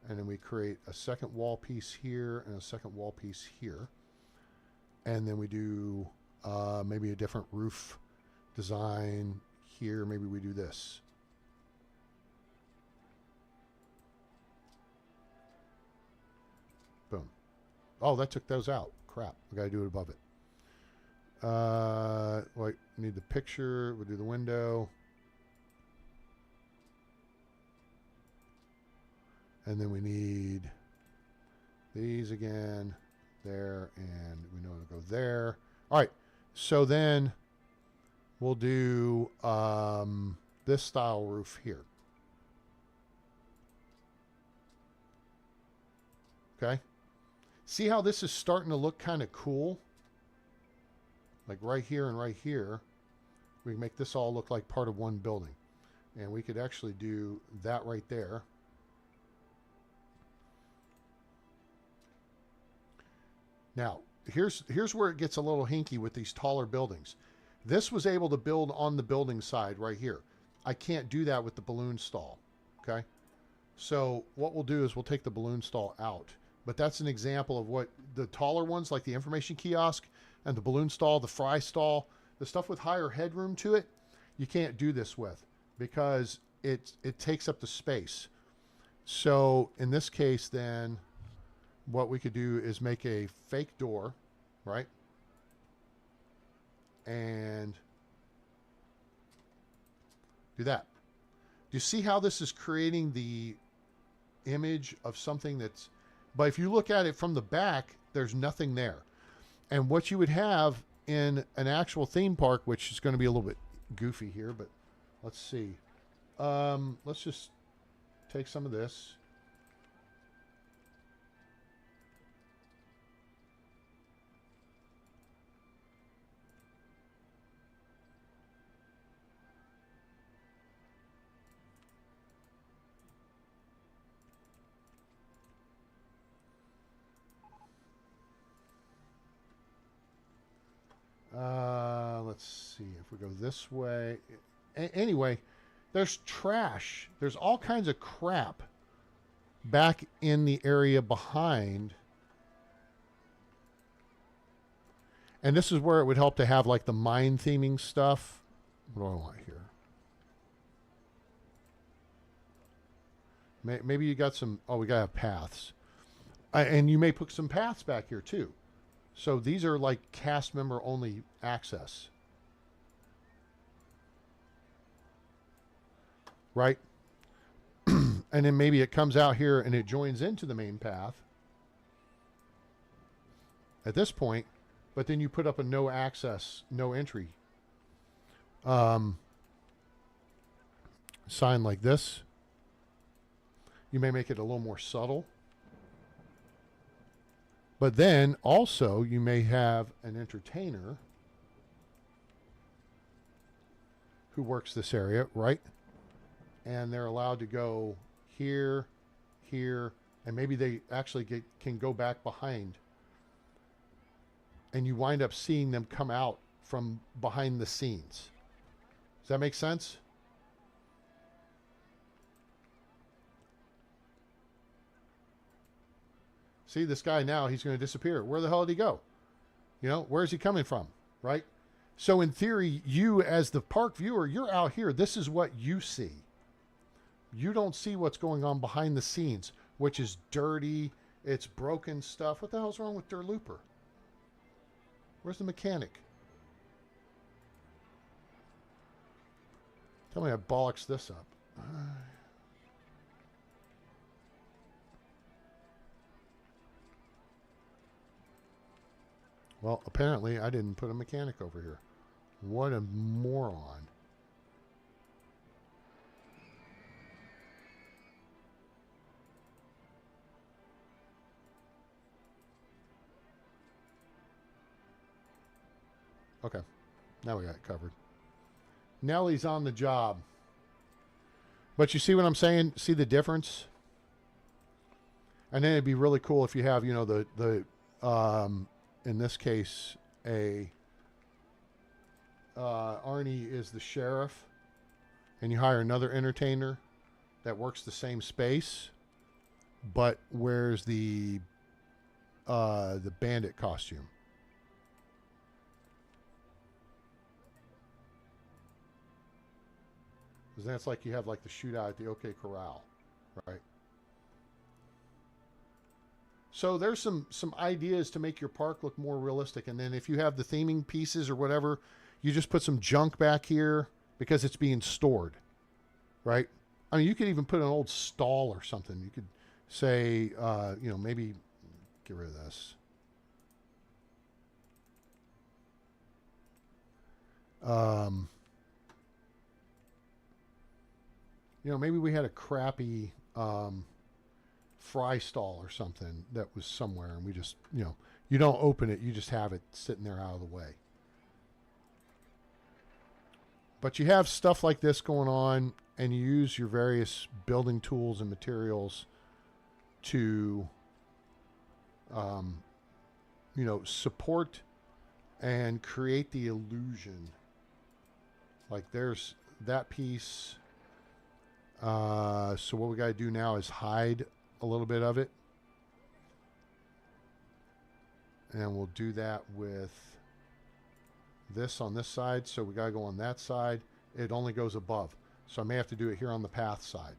and then we create a second wall piece here and a second wall piece here. And then we do maybe a different roof design here. Maybe we do this. Boom. Oh, that took those out. Crap. We got to do it above it. Wait, we need the picture. We'll do the window. And then we need these again. There. And we know to go there. All right. So then we'll do this style roof here. Okay. See how this is starting to look kind of cool? Like right here and right here. We can make this all look like part of one building. And we could actually do that right there. Now, here's where it gets a little hinky with these taller buildings. This was able to build on the building side right here. I can't do that with the balloon stall, okay? So what we'll do is we'll take the balloon stall out. But that's an example of what the taller ones, like the information kiosk and the balloon stall, the fry stall, the stuff with higher headroom to it, you can't do this with because it takes up the space. So in this case, then what we could do is make a fake door, right? And do that. Do you see how this is creating the image of something that's... But if you look at it from the back, there's nothing there. And what you would have in an actual theme park, which is going to be a little bit goofy here, but let's see. Let's just take some of this. Let's see if we go this way. Anyway, there's trash. There's all kinds of crap back in the area behind. And this is where it would help to have like the mine theming stuff. What do I want here? Maybe you got some... Oh, we got to have paths. And you may put some paths back here too. So these are like cast member only access. Right? And then maybe it comes out here and it joins into the main path at this point, but then you put up a no access, no entry sign like this. You may make it a little more subtle. But then also you may have an entertainer who works this area, right? And they're allowed to go here, here, and maybe they actually can go back behind. And you wind up seeing them come out from behind the scenes. Does that make sense? See, this guy now, he's going to disappear. Where the hell did he go? You know, where's he coming from, right? So in theory, you as the park viewer, you're out here. This is what you see. You don't see what's going on behind the scenes, which is dirty. It's broken stuff. What the hell's wrong with Der Looper? Where's the mechanic? Tell me I bollocks this up. Well, apparently I didn't put a mechanic over here. What a moron. Okay, now we got it covered. Nellie's on the job. But you see what I'm saying? See the difference? And then it'd be really cool if you have, you know, in this case, Arnie is the sheriff, and you hire another entertainer that works the same space, but wears the bandit costume. Because that's like you have like the shootout at the OK Corral, right? So there's some ideas to make your park look more realistic. And then if you have the theming pieces or whatever, you just put some junk back here because it's being stored, right? I mean, you could even put an old stall or something. You could say, you know, maybe get rid of this. You know, maybe we had a crappy fry stall or something that was somewhere, and we just, you know, you don't open it, you just have it sitting there out of the way. But you have stuff like this going on, and you use your various building tools and materials to, you know, support and create the illusion. Like there's that piece. So what we got to do now is hide a little bit of it. And we'll do that with this on this side. So we got to go on that side. It only goes above. So I may have to do it here on the path side.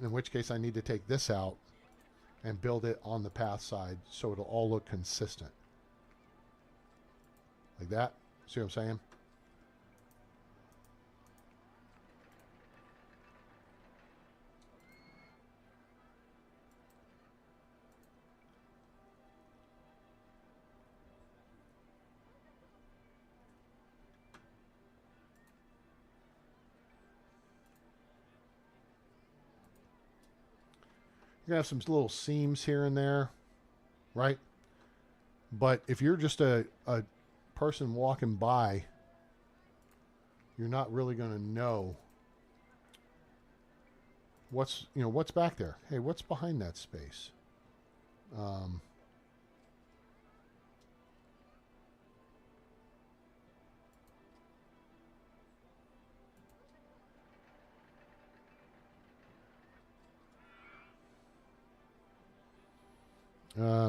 In which case I need to take this out and build it on the path side so it'll all look consistent. Like that. See what I'm saying? You're going to have some little seams here and there, right? But if you're just a person walking by, you're not really going to know what's, you know, what's back there. Hey, what's behind that space?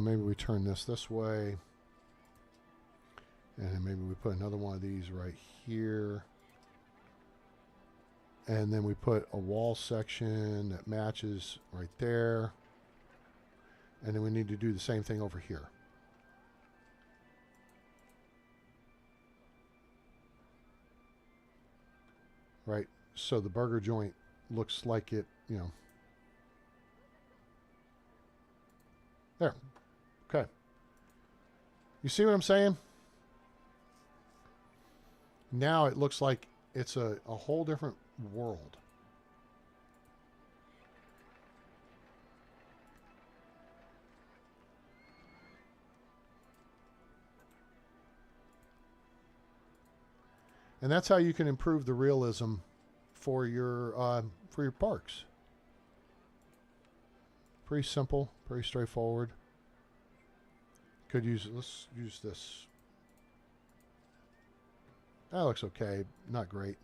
Maybe we turn this way. And then maybe we put another one of these right here. And then we put a wall section that matches right there. And then we need to do the same thing over here. Right? So the burger joint looks like it, you know. There. Okay. You see what I'm saying? Now it looks like it's a whole different world. And that's how you can improve the realism for your parks. Pretty simple, pretty straightforward. Could use, let's use this. That looks okay, not great.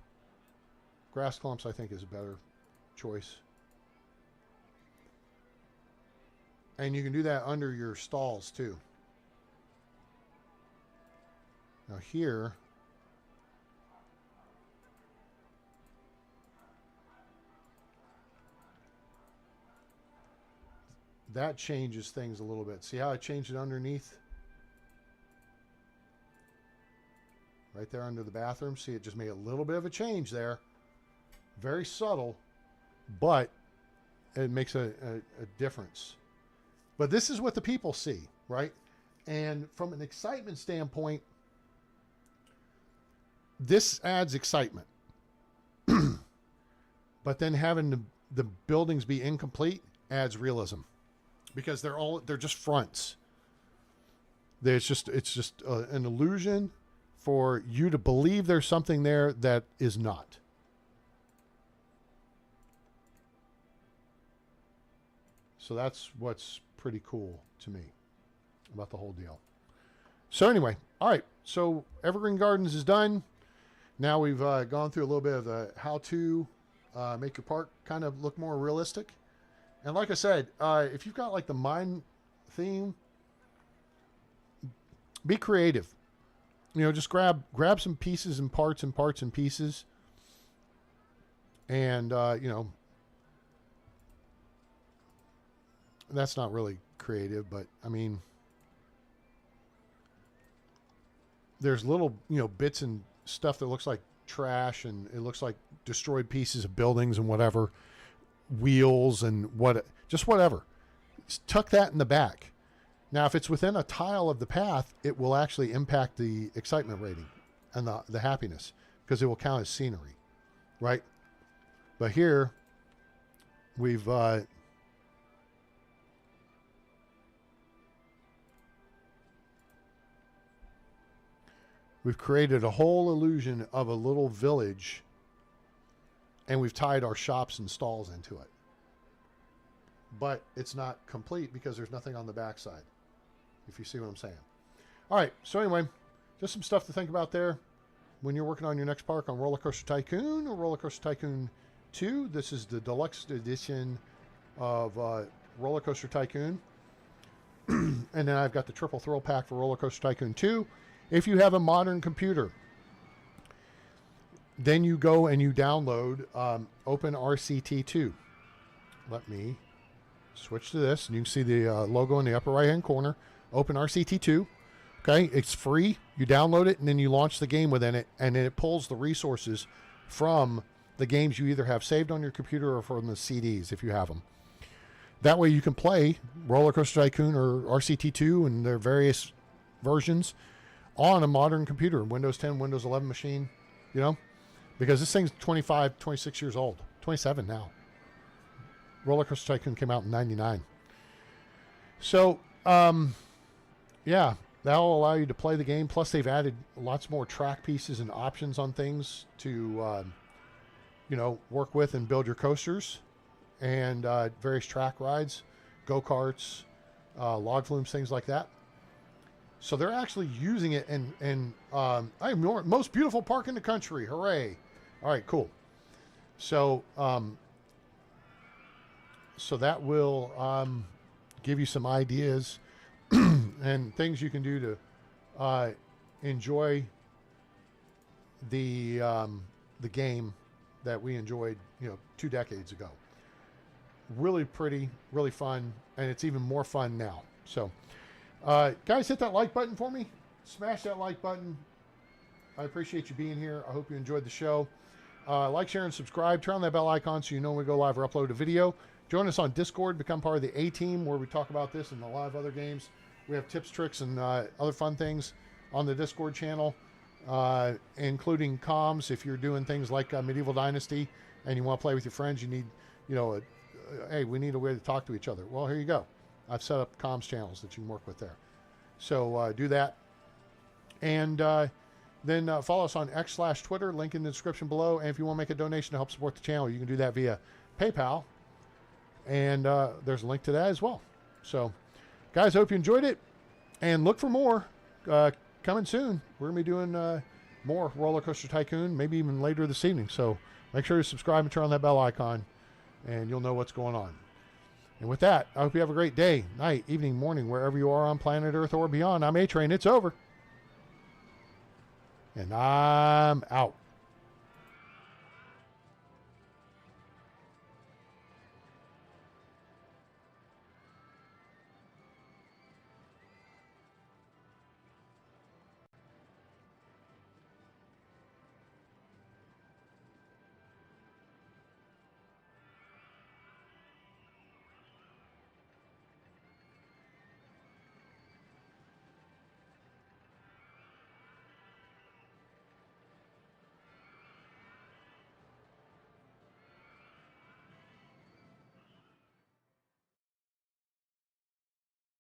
Grass clumps I think is a better choice. And you can do that under your stalls too. Now here, that changes things a little bit. See how I changed it underneath? Right there under the bathroom. See, it just made a little bit of a change there. Very subtle, but it makes a difference. But this is what the people see, right? And from an excitement standpoint, this adds excitement. But then having the buildings be incomplete adds realism. Because they're just fronts. It's just an illusion for you to believe there's something there that is not. So that's what's pretty cool to me about the whole deal. So anyway, all right. So Evergreen Gardens is done. Now we've gone through a little bit of the how to make your park kind of look more realistic. And like I said, if you've got like the mine theme, be creative. You know, just grab some pieces and parts and pieces. And, you know, that's not really creative, but I mean, there's little, you know, bits and stuff that looks like trash, and it looks like destroyed pieces of buildings and whatever, wheels and just whatever. Just tuck that in the back. Now, if it's within a tile of the path, it will actually impact the excitement rating and the happiness, because it will count as scenery, right? But here we've created a whole illusion of a little village, and we've tied our shops and stalls into it. But it's not complete because there's nothing on the backside, if you see what I'm saying. All right, so anyway, just some stuff to think about there when you're working on your next park on Roller Coaster Tycoon or Roller Coaster Tycoon 2. This is the deluxe edition of Roller Coaster Tycoon. And then I've got the triple thrill pack for Roller Coaster Tycoon 2. If you have a modern computer, then you go and you download OpenRCT2. Let me switch to this, and you can see the logo in the upper right hand corner. OpenRCT2. Okay, it's free. You download it, and then you launch the game within it, and then it pulls the resources from the games you either have saved on your computer or from the CDs if you have them. That way you can play Roller Coaster Tycoon or RCT2 and their various versions on a modern computer, Windows 10, Windows 11 machine, you know, because this thing's 25, 26 years old, 27 now. Roller Coaster Tycoon came out in 99. So, yeah, that'll allow you to play the game. Plus, they've added lots more track pieces and options on things to, you know, work with and build your coasters and various track rides, go-karts, log flumes, things like that. So they're actually using it, and I'm most beautiful park in the country. Hooray. All right, cool. So, so that will give you some ideas and things you can do to enjoy the game that we enjoyed, you know, 2 decades ago. Really pretty, really fun, and it's even more fun now. So, guys, hit that like button for me. Smash that like button. I appreciate you being here. I hope you enjoyed the show. Like, share, and subscribe. Turn on that bell icon so you know when we go live or upload a video. Join us on Discord. Become part of the A-Team, where we talk about this and a lot of other games. We have tips, tricks, and other fun things on the Discord channel, including comms. If you're doing things like Medieval Dynasty and you want to play with your friends, you need, you know, hey, we need a way to talk to each other. Well, here you go. I've set up comms channels that you can work with there. So do that. And then follow us on X/Twitter, link in the description below. And if you want to make a donation to help support the channel, you can do that via PayPal. And there's a link to that as well. So, guys, hope you enjoyed it. And look for more coming soon. We're going to be doing more Roller Coaster Tycoon, maybe even later this evening. So make sure you subscribe and turn on that bell icon, and you'll know what's going on. And with that, I hope you have a great day, night, evening, morning, wherever you are on planet Earth or beyond. I'm A-Train. It's over. And I'm out.